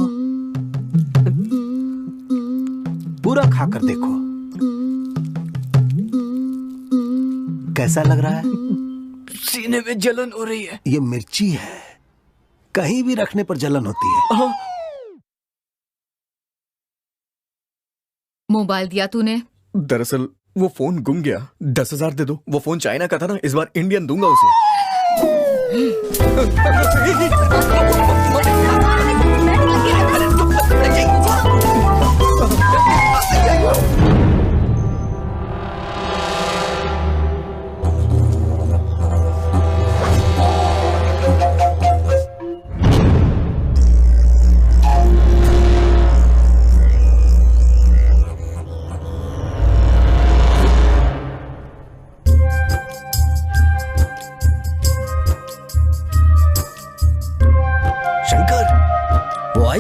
Speaker 10: पूरा खाकर देखो कैसा लग रहा है।
Speaker 18: सीने में जलन हो रही है।
Speaker 10: ये मिर्ची है, कहीं भी रखने पर जलन होती है।
Speaker 20: मोबाइल दिया तूने?
Speaker 15: दरअसल वो फोन गुम गया। 10,000 दे दो। वो फोन चाइना का था ना, इस बार इंडियन दूंगा उसे।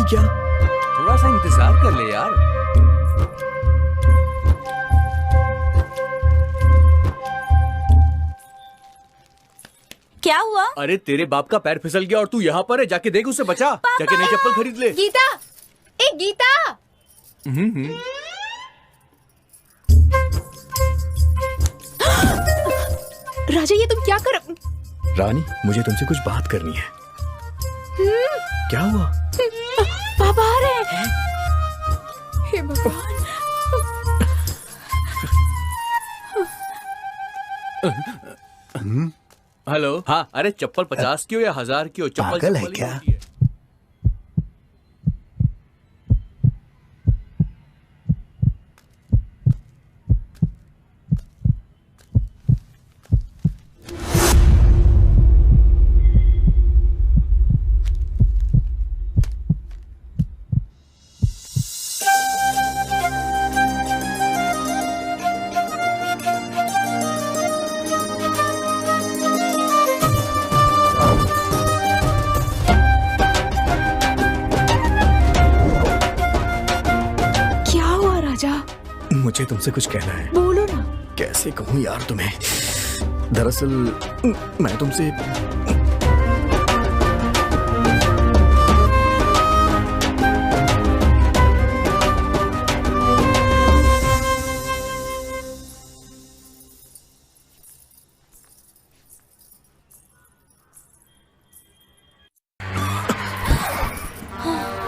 Speaker 15: क्या?
Speaker 16: थोड़ा सा इंतजार कर ले यार।
Speaker 14: क्या हुआ?
Speaker 16: अरे तेरे बाप का पैर फिसल गया और तू यहाँ पर है, जाके देख उसे बचा। जाके नई चप्पल खरीद ले।
Speaker 19: गीता, ए गीता। राजा ये तुम क्या कर?
Speaker 15: रानी मुझे तुमसे कुछ बात करनी है। क्या हुआ?
Speaker 19: पापा आ रहे हैं। हे भगवान।
Speaker 16: हेलो। हाँ, अरे चप्पल 50 की हो या 1000 की हो, चप्पल
Speaker 10: पागल है क्या?
Speaker 15: मुझे तुमसे कुछ कहना है।
Speaker 19: बोलो ना।
Speaker 15: कैसे कहूँ यार तुम्हें? दरअसल मैं तुमसे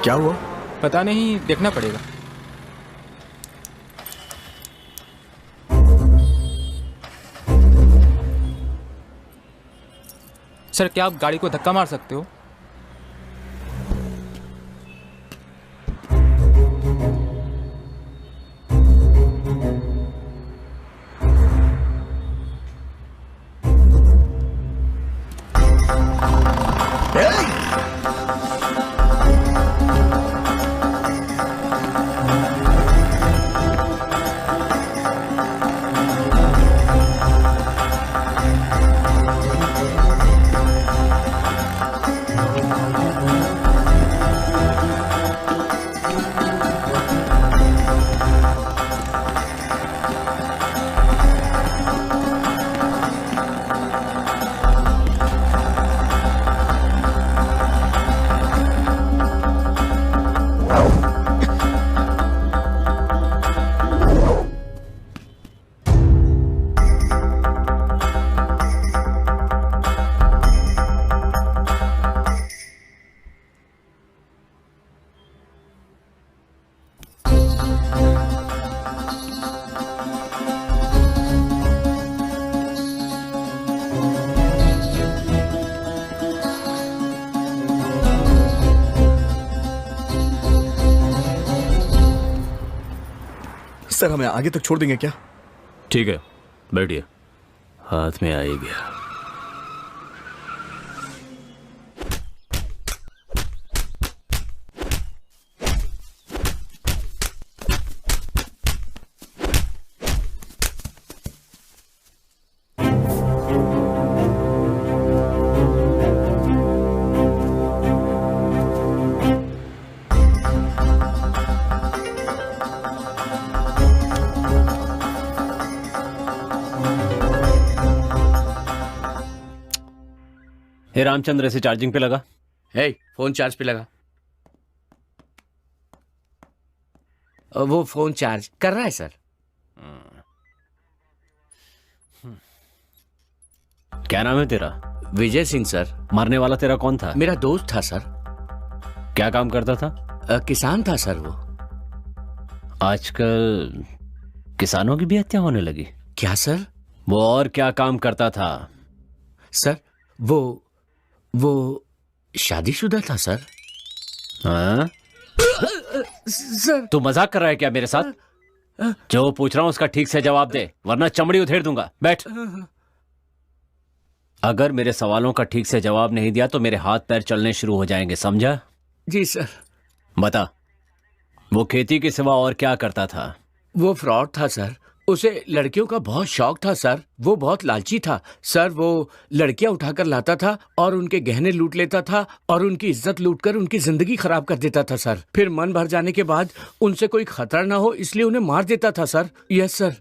Speaker 15: क्या हुआ?
Speaker 13: पता नहीं, देखना पड़ेगा। सर, क्या आप गाड़ी को धक्का मार सकते हो?
Speaker 15: सर हमें आगे तक छोड़ देंगे क्या?
Speaker 4: ठीक है, बैठिए। हाथ में आ ही गया।
Speaker 5: हे रामचंद्र, ऐसे चार्जिंग पे लगा।
Speaker 2: हे, फोन चार्ज पे लगा। वो फोन चार्ज कर रहा है सर।
Speaker 5: क्या नाम है तेरा?
Speaker 2: विजय सिंह सर।
Speaker 5: मारने वाला तेरा कौन था?
Speaker 2: मेरा दोस्त था सर।
Speaker 5: क्या काम करता था?
Speaker 2: किसान था सर वो।
Speaker 5: आजकल किसानों की भी हत्या होने लगी।
Speaker 2: क्या सर?
Speaker 5: वो और क्या काम करता था?
Speaker 2: सर वो शादीशुदा था सर।
Speaker 5: हाँ?
Speaker 2: सर
Speaker 5: तू मजाक कर रहा है क्या मेरे साथ? जो पूछ रहा हूं उसका ठीक से जवाब दे, वरना चमड़ी उधेड़ दूंगा। बैठ। अगर मेरे सवालों का ठीक से जवाब नहीं दिया तो मेरे हाथ पैर चलने शुरू हो जाएंगे, समझा?
Speaker 2: जी सर।
Speaker 5: बता, वो खेती के सिवा और क्या करता था?
Speaker 2: वो फ्रॉड था सर। उसे लड़कियों का बहुत शौक था सर। वो बहुत लालची था सर। वो लड़कियां उठाकर लाता था और उनके गहने लूट लेता था और उनकी इज्जत लूटकर उनकी जिंदगी खराब कर देता था सर। फिर मन भर जाने के बाद उनसे कोई खतरा ना हो इसलिए उन्हें मार देता था सर। Yes sir.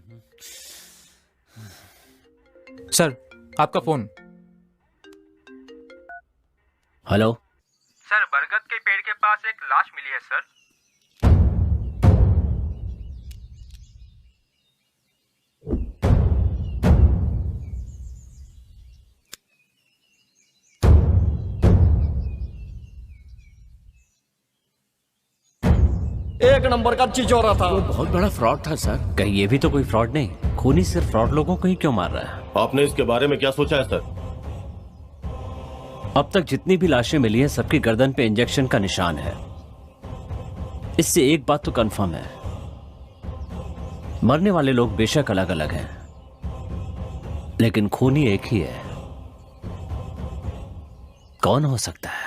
Speaker 13: सर आपका फोन।
Speaker 5: हेलो
Speaker 17: सर, बरगद के पेड़ के पास एक लाश मिली है सर।
Speaker 18: एक नंबर का चिचोरा था।
Speaker 2: वो बहुत बड़ा फ्रॉड था सर।
Speaker 5: कहीं ये भी तो कोई फ्रॉड नहीं? खूनी सिर्फ फ्रॉड लोगों को ही क्यों मार रहा है?
Speaker 3: आपने इसके बारे में क्या सोचा है सर?
Speaker 5: अब तक जितनी भी लाशें मिली हैं सबकी गर्दन पे इंजेक्शन का निशान है। इससे एक बात तो कंफर्म है, मरने वाले लोग बेशक अलग अलग हैं, लेकिन खूनी एक ही है। कौन हो सकता है?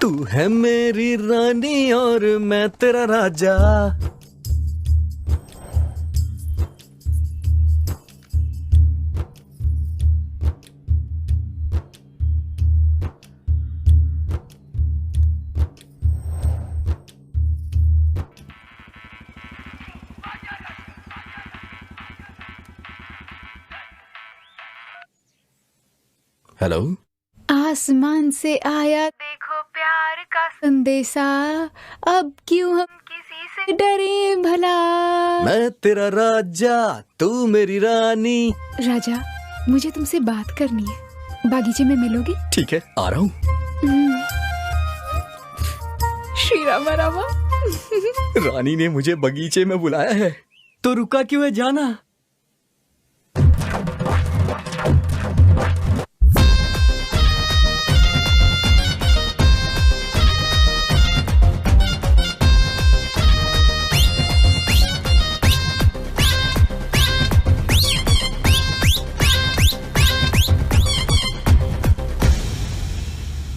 Speaker 6: तू है मेरी रानी और मैं तेरा राजा।
Speaker 15: हेलो।
Speaker 19: आसमान से आया देखो प्यार का संदेशा, अब क्यों हम किसी से डरे भला।
Speaker 6: मैं तेरा राजा, तू मेरी रानी।
Speaker 19: राजा, मुझे तुमसे बात करनी है। बागीचे में मिलोगे?
Speaker 15: ठीक है, आ रहा हूँ।
Speaker 19: श्री रामा रामा।
Speaker 6: रानी ने मुझे बगीचे में बुलाया है। तो रुका क्यों है, जाना।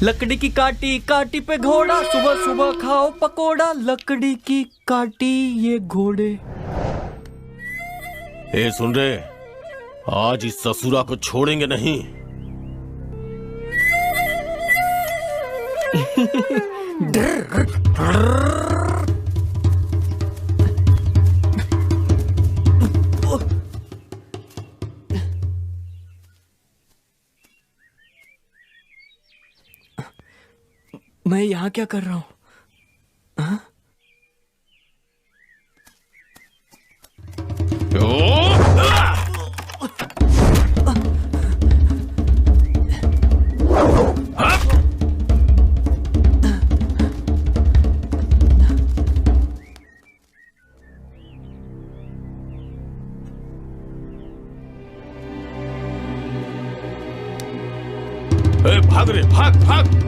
Speaker 6: लकड़ी की काटी काटी पे घोड़ा, सुबह सुबह खाओ पकोड़ा। लकड़ी की काटी ये घोड़े।
Speaker 3: ए सुन रहे, आज इस ससुरा को छोड़ेंगे नहीं।
Speaker 6: मैं यहाँ क्या कर रहा हूँ?
Speaker 4: भाग रे, भाग भाग।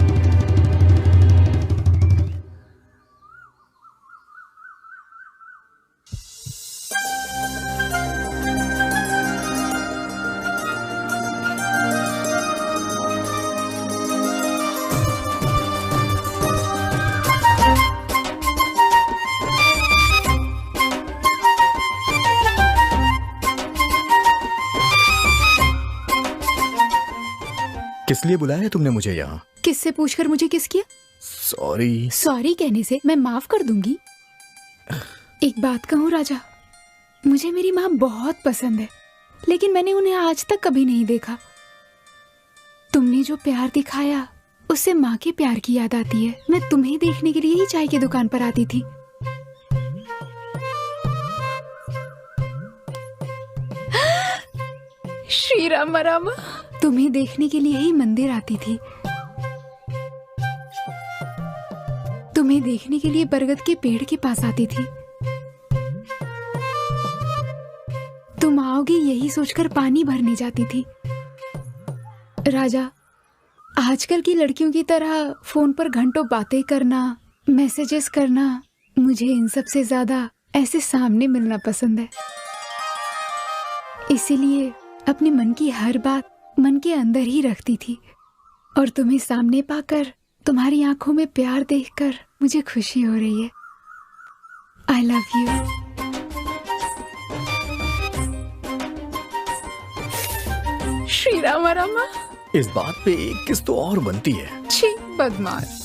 Speaker 15: किस लिए बुलाया है तुमने मुझे यहाँ?
Speaker 19: किससे पूछकर मुझे किस किया?
Speaker 15: सॉरी।
Speaker 19: सॉरी कहने से मैं माफ कर दूंगी। एक बात कहूँ राजा, मुझे मेरी माँ बहुत पसंद है, लेकिन मैंने उन्हें आज तक कभी नहीं देखा। तुमने जो प्यार दिखाया उससे माँ के प्यार की याद आती है। मैं तुम्हें देखने के लिए ही चाय की दुकान पर आती थी। श्री राम राम, तुम्हें देखने के लिए ही मंदिर आती थी। तुम्हें देखने के लिए बरगद के पेड़ के पास आती थी। तुम आओगे यही सोचकर पानी भरने जाती थी। राजा, आजकल की लड़कियों की तरह फोन पर घंटों बातें करना, मैसेजेस करना, मुझे इन सब से ज्यादा ऐसे सामने मिलना पसंद है। इसीलिए अपने मन की हर बात मन के अंदर ही रखती थी, और तुम्हें सामने पाकर, तुम्हारी आंखों में प्यार देखकर मुझे खुशी हो रही है। आई लव यू। श्री राम रामा।
Speaker 15: इस बात पे एक किस तो और बनती है।
Speaker 19: छी बदमाश।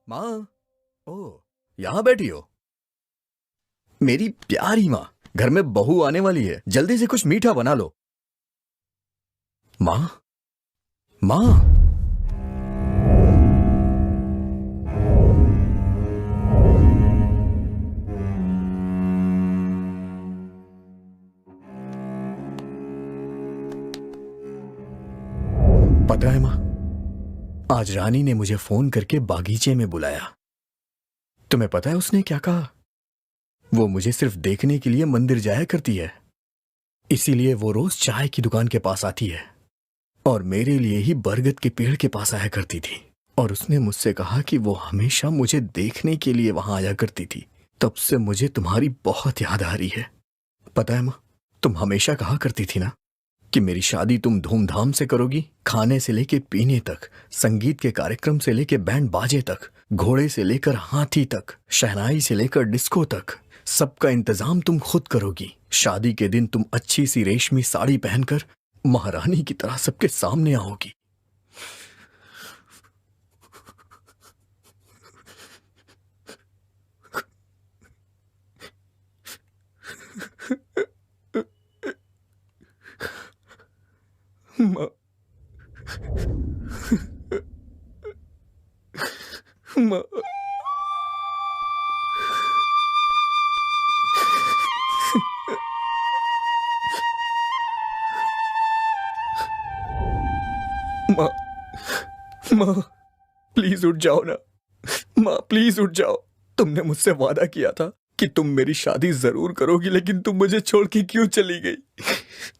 Speaker 15: माँ, ओ यहाँ बैठी हो? मेरी प्यारी माँ, घर में बहू आने वाली है, जल्दी से कुछ मीठा बना लो। माँ, माँ। पता है माँ, आज रानी ने मुझे फोन करके बागीचे में बुलाया। तुम्हें पता है उसने क्या कहा? वो मुझे सिर्फ देखने के लिए मंदिर जाया करती है, इसीलिए वो रोज चाय की दुकान के पास आती है, और मेरे लिए ही बरगद के पेड़ के पास आया करती थी। और उसने मुझसे कहा कि वो हमेशा मुझे देखने के लिए वहां आया करती थी। तब से मुझे तुम्हारी बहुत याद आ रही है। पता है माँ, तुम हमेशा कहा करती थी ना कि मेरी शादी तुम धूमधाम से करोगी, खाने से लेके पीने तक, संगीत के कार्यक्रम से लेके बैंड बाजे तक, घोड़े से लेकर हाथी तक, शहनाई से लेकर डिस्को तक, सबका इंतजाम तुम खुद करोगी। शादी के दिन तुम अच्छी सी रेशमी साड़ी पहनकर महारानी की तरह सबके सामने आओगी। माँ, माँ, माँ, माँ, प्लीज उठ जाओ ना। माँ प्लीज उठ जाओ। तुमने मुझसे वादा किया था कि तुम मेरी शादी जरूर करोगी, लेकिन तुम मुझे छोड़ के क्यों चली गई?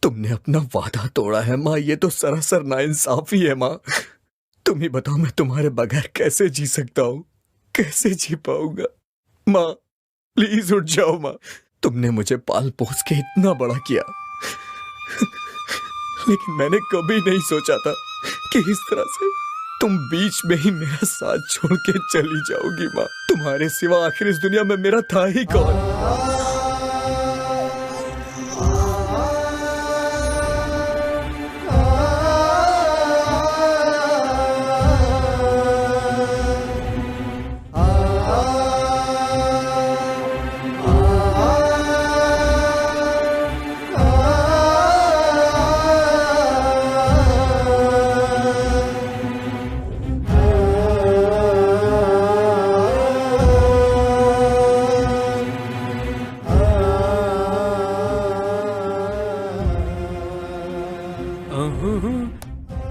Speaker 15: तुमने अपना वादा तोड़ा है माँ, ये तो सरासर नाइंसाफी है माँ। तुम ही बताओ, मैं तुम्हारे बगैर कैसे जी सकता हूँ, कैसे जी पाऊंगा? माँ प्लीज उठ जाओ माँ। तुमने मुझे पाल पोस के इतना बड़ा किया, लेकिन मैंने कभी नहीं सोचा था कि इस तरह से तुम बीच में ही मेरा साथ छोड़ के चली जाओगी माँ। तुम्हारे सिवा आखिर इस दुनिया में मेरा था ही कौन।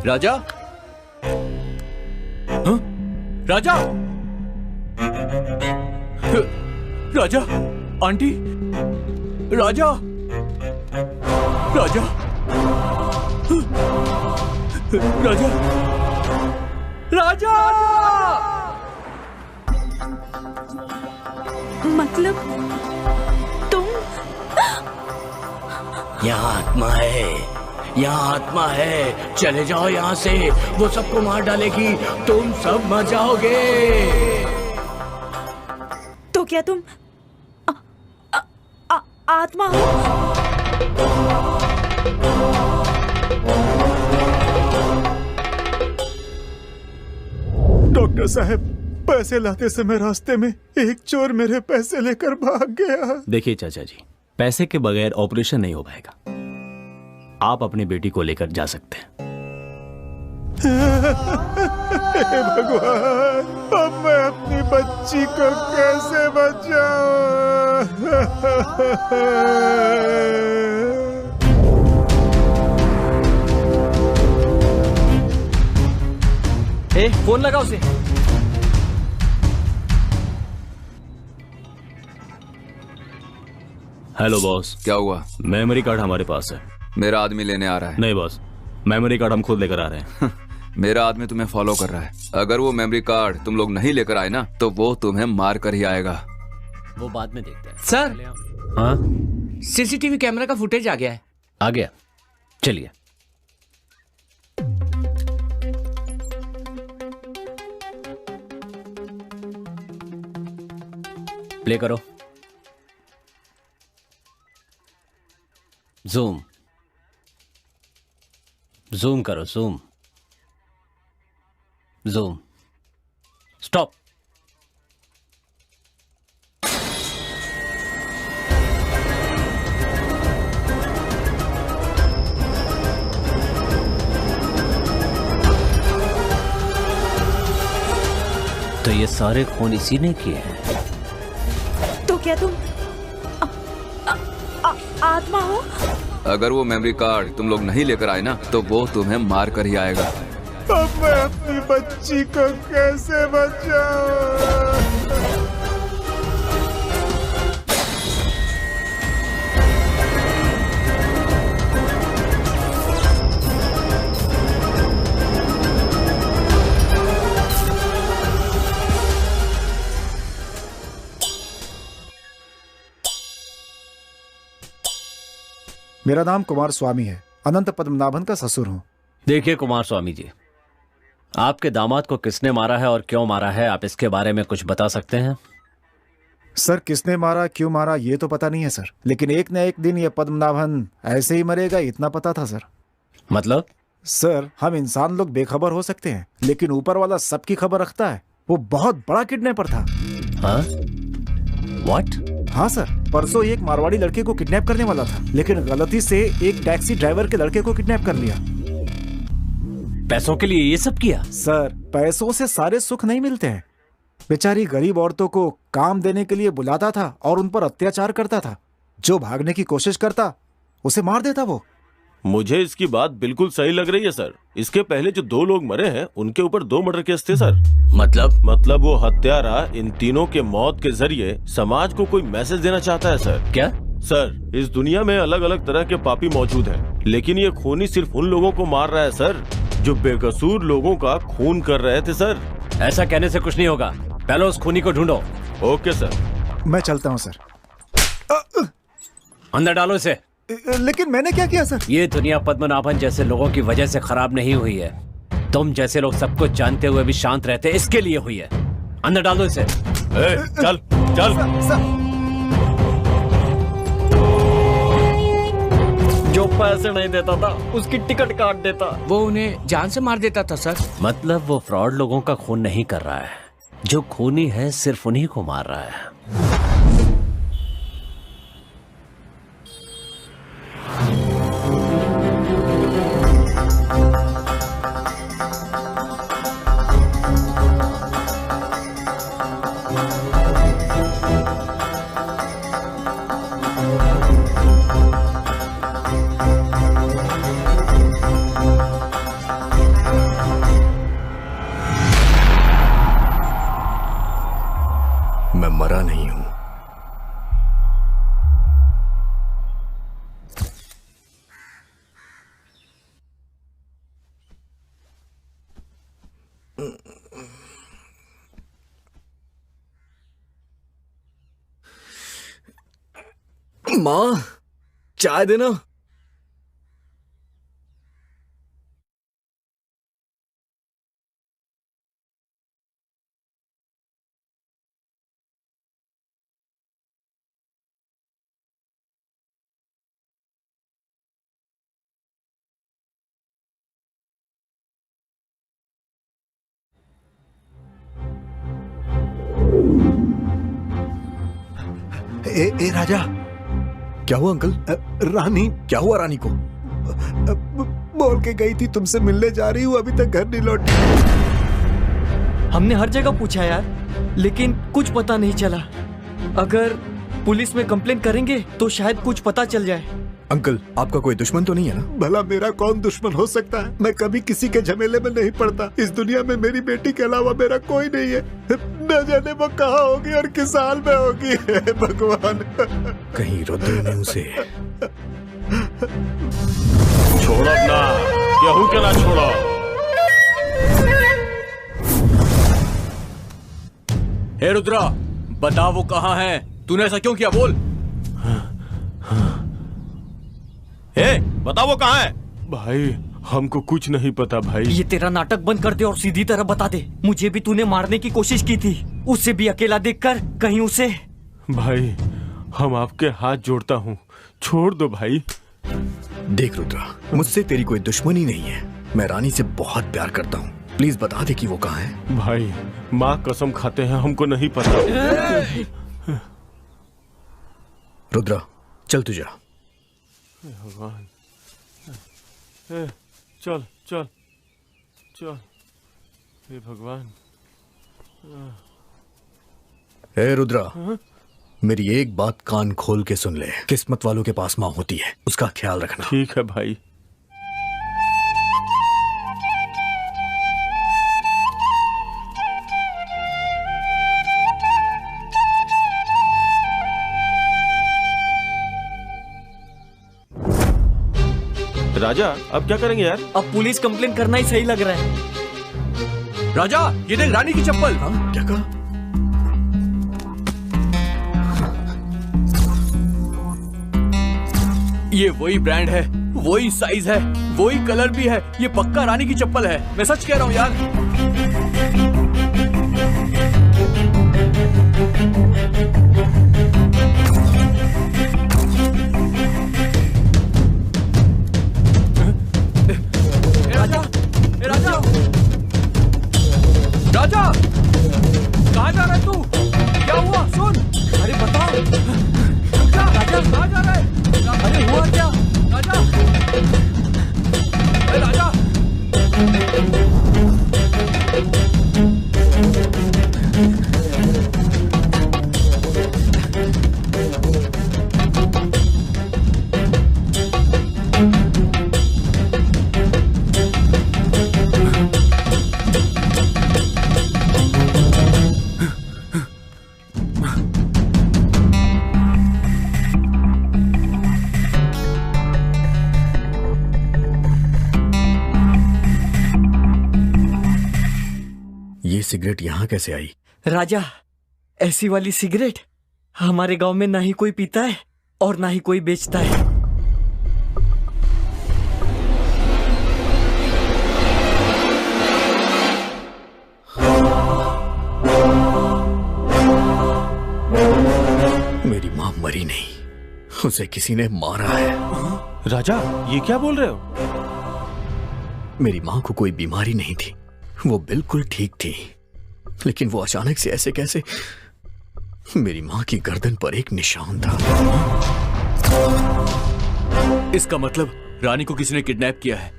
Speaker 16: राजा, हाँ? राजा, राजा, आंटी, राजा, राजा, राजा, राजा।
Speaker 9: मतलब तुम?
Speaker 7: यहाँ आत्मा है, यहाँ आत्मा है, चले जाओ यहाँ से, वो सबको मार डालेगी, तुम सब मर जाओगे।
Speaker 9: तो क्या तुम आत्मा हो?
Speaker 1: डॉक्टर साहब, पैसे लाते समय रास्ते में एक चोर मेरे पैसे लेकर भाग गया।
Speaker 4: देखिए चाचा जी, पैसे के बगैर ऑपरेशन नहीं हो पाएगा। आप अपनी बेटी को लेकर जा सकते हैं।
Speaker 1: हे भगवान, अब मैं अपनी बच्ची को कैसे बचाऊं?
Speaker 18: फोन लगा उसे।
Speaker 4: Hello boss.
Speaker 11: क्या हुआ?
Speaker 4: मेमोरी कार्ड हमारे पास है।
Speaker 11: मेरा आदमी लेने आ रहा है।
Speaker 4: नहीं बॉस, मेमोरी कार्ड हम खुद लेकर आ रहे हैं।
Speaker 11: मेरा आदमी तुम्हें फॉलो कर रहा है। अगर वो मेमोरी कार्ड तुम लोग नहीं लेकर आए ना, तो वो तुम्हें मार कर ही आएगा।
Speaker 5: वो बाद में देखते हैं।
Speaker 2: सर,
Speaker 5: हाँ,
Speaker 2: सीसीटीवी कैमरा का फुटेज आ गया है।
Speaker 5: आ गया, चलिए। प्ले करो। जूम जूम करो, जूम जूम। स्टॉप। तो ये सारे खून इसी ने किए हैं।
Speaker 9: तो क्या तुम आत्मा हो?
Speaker 11: अगर वो मेमोरी कार्ड तुम लोग नहीं लेकर आए ना, तो वो तुम्हें मार कर ही आएगा।
Speaker 1: अब मैं अपनी बच्ची को कैसे बचाऊं? मेरा नाम कुमार स्वामी है, अनंत पद्मनाभन का ससुर हूँ।
Speaker 5: देखिए कुमार स्वामी जी, आपके दामाद को किसने मारा है और क्यों मारा है, आप इसके बारे में कुछ बता सकते हैं?
Speaker 1: सर, किसने मारा, क्यों मारा, ये तो पता नहीं है सर, लेकिन एक न एक दिन ये पद्मनाभन ऐसे ही मरेगा, इतना पता था सर।
Speaker 5: मतलब?
Speaker 1: सर, हम इंसान लोग बेखबर हो सकते हैं, लेकिन ऊपर वाला सबकी खबर रखता है। वो बहुत बड़ा किडनैपर था।
Speaker 5: हाँ? What?
Speaker 1: हाँ सर, परसों एक मारवाड़ी लड़के को किडनैप करने वाला था, लेकिन गलती से एक टैक्सी ड्राइवर के लड़के को किडनैप कर लिया।
Speaker 5: पैसों के लिए ये सब किया?
Speaker 1: सर, पैसों से सारे सुख नहीं मिलते हैं। बेचारी गरीब औरतों को काम देने के लिए बुलाता था और उन पर अत्याचार करता था। जो भागने की कोशिश करता उसे मार देता वो।
Speaker 3: मुझे इसकी बात बिल्कुल सही लग रही है सर। इसके पहले जो 2 लोग मरे हैं उनके ऊपर 2 मर्डर केस थे सर। मतलब वो हत्यारा इन तीनों के मौत के जरिए समाज को कोई मैसेज देना चाहता है सर।
Speaker 5: क्या?
Speaker 3: सर, इस दुनिया में अलग अलग तरह के पापी मौजूद हैं, लेकिन ये खूनी सिर्फ उन लोगों को मार रहा है सर जो बेकसूर लोगों का खून कर रहे थे सर।
Speaker 5: ऐसा कहने से कुछ नहीं होगा, पहले उस खूनी को ढूंढो।
Speaker 3: Okay sir.
Speaker 1: मैं चलता हूँ सर।
Speaker 5: अंदर डालो इसे।
Speaker 1: लेकिन मैंने क्या किया सर?
Speaker 5: ये दुनिया पद्मनाभन जैसे लोगों की वजह से खराब नहीं हुई है। तुम जैसे लोग सब कुछ जानते हुए भी शांत रहते इसके लिए हुई है। अंदर डाल दो इसे।
Speaker 3: चल चल।
Speaker 18: जो पैसे नहीं देता था उसकी टिकट काट देता।
Speaker 2: वो उन्हें जान से मार देता था सर।
Speaker 5: मतलब वो फ्रॉड लोगों का खून नहीं कर रहा है, जो खूनी है सिर्फ उन्हीं को मार रहा है।
Speaker 15: मैं मरा नहीं हूं।
Speaker 6: माँ, चाय देना।
Speaker 15: ए राजा, क्या हुआ अंकल?
Speaker 1: रानी।
Speaker 15: क्या हुआ रानी को?
Speaker 1: बोल के गई थी तुमसे मिलने जा रही हूँ, अभी तक घर नहीं लौटी।
Speaker 18: हमने हर जगह पूछा यार, लेकिन कुछ पता नहीं चला। अगर पुलिस में कंप्लेन करेंगे तो शायद कुछ पता चल जाए।
Speaker 15: अंकल, आपका कोई दुश्मन तो नहीं है ना?
Speaker 1: भला मेरा कौन दुश्मन हो सकता है? मैं कभी किसी के झमेले में नहीं पड़ता। इस दुनिया में मेरी बेटी के अलावा मेरा कोई नहीं है। न जाने वो कहाँ होगी और किस हाल में होगी। भगवान,
Speaker 15: कहीं रुद्र ने उसे
Speaker 3: छोड़ो ना, केहू के ना छोड़ो।
Speaker 16: हे रुद्रा, बता वो कहाँ है? तूने ऐसा क्यों किया? बोल।
Speaker 3: ए, बता वो कहाँ है? भाई हमको कुछ नहीं पता भाई।
Speaker 18: ये तेरा नाटक बंद कर दे और सीधी तरह बता दे। मुझे भी तूने मारने की कोशिश की थी, उसे भी अकेला देखकर कहीं उसे।
Speaker 3: भाई हम आपके हाथ जोड़ता हूँ, छोड़ दो भाई।
Speaker 15: देख रुद्रा, मुझसे तेरी कोई दुश्मनी नहीं है। मैं रानी से बहुत प्यार करता हूँ। प्लीज बता दे कि वो कहाँ है।
Speaker 3: भाई माँ कसम खाते हैं, हमको नहीं पता।
Speaker 15: रुद्रा चल तू जा।
Speaker 3: भगवान, चल चल चल। हे भगवान।
Speaker 15: हे रुद्रा, मेरी एक बात कान खोल के सुन ले। किस्मत वालों के पास माँ होती है, उसका ख्याल रखना।
Speaker 3: ठीक है भाई। राजा अब क्या करेंगे यार?
Speaker 18: अब पुलिस कंप्लेन करना ही सही लग रहा है।
Speaker 16: राजा, ये देख रानी की चप्पल।
Speaker 15: क्या कहा?
Speaker 16: ये वही ब्रांड है, वही साइज है, वही कलर भी है। ये पक्का रानी की चप्पल है, मैं सच कह रहा हूँ यार। राजा, कहाँ जा रहा है तू? क्या हुआ? सुन। अरे बता। राजा कहाँ जा रहा है? अरे हुआ क्या? राजा, अरे राजा।
Speaker 15: सिगरेट यहाँ कैसे आई?
Speaker 18: राजा, ऐसी वाली सिगरेट हमारे गांव में ना ही कोई पीता है और ना ही कोई बेचता है।
Speaker 15: मरी नहीं, उसे किसी ने मारा है।
Speaker 3: राजा, ये क्या बोल रहे हो?
Speaker 15: मेरी माँ को कोई बीमारी नहीं थी, वो बिल्कुल ठीक थी, लेकिन वो अचानक से ऐसे कैसे? मेरी माँ की गर्दन पर एक निशान था।
Speaker 16: इसका मतलब रानी को किसी ने किडनैप किया है।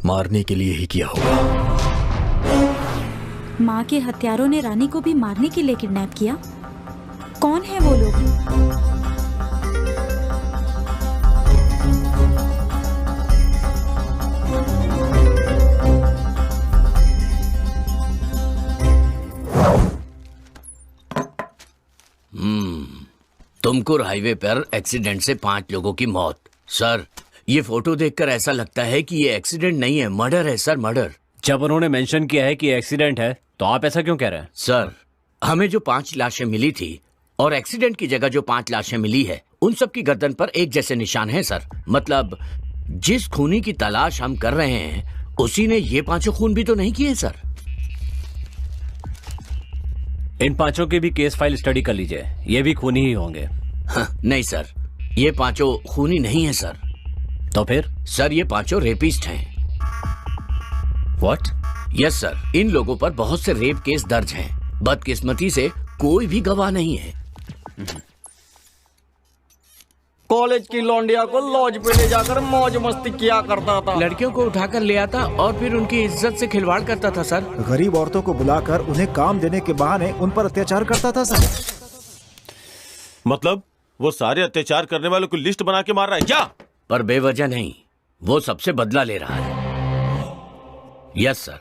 Speaker 15: मारने के लिए ही किया होगा।
Speaker 14: माँ के हत्यारों ने रानी को भी मारने के लिए किडनैप किया। कौन है वो लोग?
Speaker 7: तुमकुर हाईवे पर एक्सीडेंट से 5 लोगों की मौत। सर, ये फोटो देखकर ऐसा लगता है कि ये एक्सीडेंट नहीं है, मर्डर है सर, मर्डर।
Speaker 5: जब उन्होंने मेंशन किया है कि एक्सीडेंट है तो आप ऐसा क्यों कह रहे हैं?
Speaker 7: सर, हमें जो 5 लाशें मिली थी और एक्सीडेंट की जगह जो 5 लाशें मिली है, उन सब की गर्दन पर एक जैसे निशान हैं सर। मतलब जिस खूनी की तलाश हम कर रहे हैं उसी ने ये 5 खून भी तो नहीं किए सर।
Speaker 5: इन 5 की भी केस फाइल स्टडी कर लीजिए, ये भी खूनी ही होंगे।
Speaker 7: नहीं सर, ये 5 खूनी नहीं है सर।
Speaker 5: तो फिर?
Speaker 7: सर, ये 5 रेपिस्ट हैं।
Speaker 5: व्हाट?
Speaker 7: यस सर, इन लोगों पर बहुत से रेप केस दर्ज हैं। बदकिस्मती से कोई भी गवाह नहीं है।
Speaker 18: कॉलेज की लौंडिया को लॉज पे ले जाकर मौज मस्ती किया करता था।
Speaker 2: लड़कियों को उठाकर ले आता और फिर उनकी इज्जत से खिलवाड़ करता था सर।
Speaker 1: गरीब औरतों को बुलाकर उन्हें काम देने के बहाने उन पर अत्याचार करता था सर।
Speaker 3: मतलब वो सारे अत्याचार करने वालों की लिस्ट बना के मार रहा है क्या?
Speaker 7: पर बेवजह नहीं, वो सबसे बदला ले रहा है। यस सर,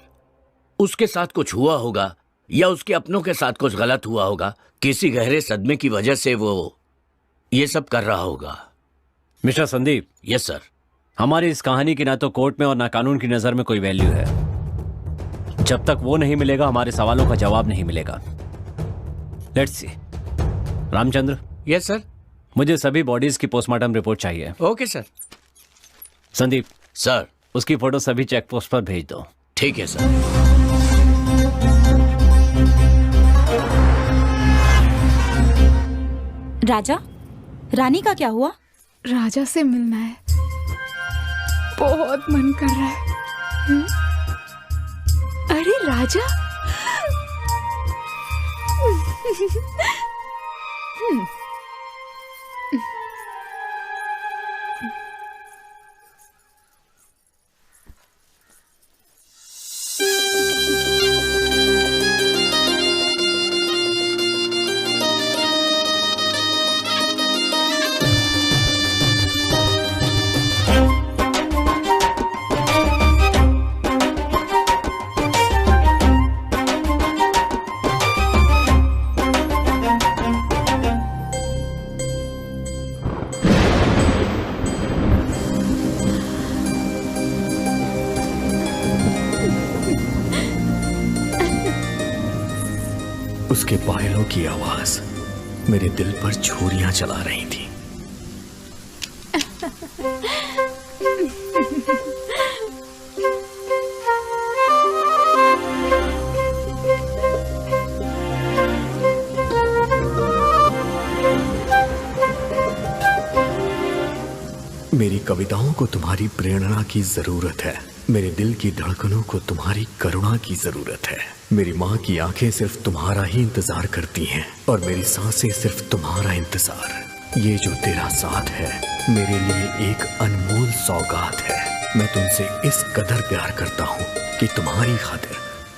Speaker 7: उसके साथ कुछ हुआ होगा या उसके अपनों के साथ कुछ गलत हुआ होगा। किसी गहरे सदमे की वजह से वो ये सब कर रहा होगा।
Speaker 5: मिस्टर संदीप।
Speaker 7: Yes sir.
Speaker 5: हमारी इस कहानी की ना तो कोर्ट में और ना कानून की नजर में कोई वैल्यू है। जब तक वो नहीं मिलेगा हमारे सवालों का जवाब नहीं मिलेगा। Let's see. Ramchandra.
Speaker 2: Yes sir.
Speaker 5: मुझे सभी बॉडीज की पोस्टमार्टम रिपोर्ट चाहिए।
Speaker 2: Okay sir.
Speaker 5: संदीप।
Speaker 7: सर।
Speaker 5: उसकी फोटो सभी चेक पोस्ट पर भेज दो।
Speaker 7: ठीक है सर।
Speaker 14: राजा, रानी का क्या हुआ?
Speaker 19: राजा से मिलना है, बहुत मन कर रहा है। अरे राजा।
Speaker 15: उसके पायलों की आवाज मेरे दिल पर छुरियां चला रही थी। मेरी कविताओं को तुम्हारी प्रेरणा की जरूरत है। मेरे दिल की धड़कनों को तुम्हारी करुणा की जरूरत है। मेरी माँ की आंखें सिर्फ तुम्हारा ही इंतजार करती हैं और मेरी सांसें सिर्फ तुम्हारा इंतजार। ये जो तेरा साथ है मेरे लिए एक अनमोल सौगात है। मैं तुमसे इस कदर प्यार करता हूँ कि तुम्हारी खातिर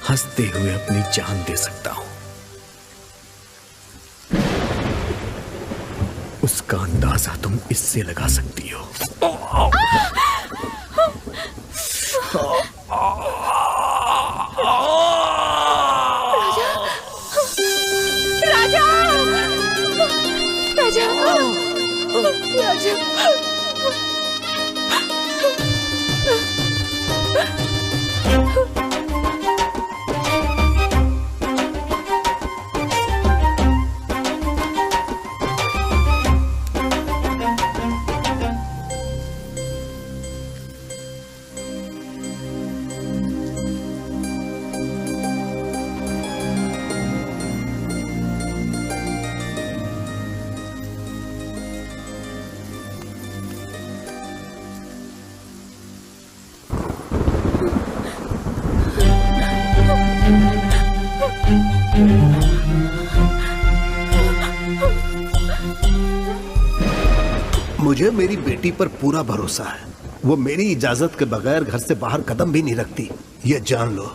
Speaker 15: हंसते हुए अपनी जान दे सकता हूँ। उसका अंदाजा तुम इससे लगा सकती हो।
Speaker 19: राजा, राजा, राजा,
Speaker 10: मुझे मेरी बेटी पर पूरा भरोसा है। वो मेरी इजाजत के बगैर घर से बाहर कदम भी नहीं रखती, ये जान लो।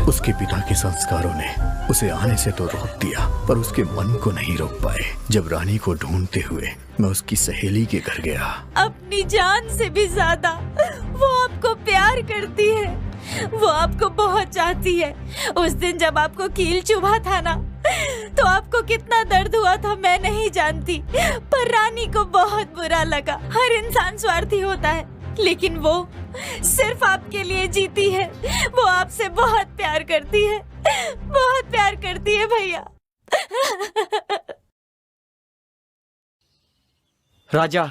Speaker 15: उसके पिता के संस्कारों ने उसे आने से तो रोक दिया, पर उसके मन को नहीं रोक पाए। जब रानी को ढूंढते हुए मैं उसकी सहेली के घर गया।
Speaker 9: अपनी जान से भी ज्यादा वो आपको प्यार करती है, वो आपको बहुत चाहती है। उस दिन जब आपको कील चुभा था ना, तो आपको कितना दर्द हुआ था मैं नहीं जानती, पर रानी को बहुत बुरा लगा। हर इंसान स्वार्थी होता है, लेकिन वो सिर्फ आपके लिए जीती है। वो आपसे बहुत प्यार करती है, बहुत प्यार करती है भैया।
Speaker 18: राजा,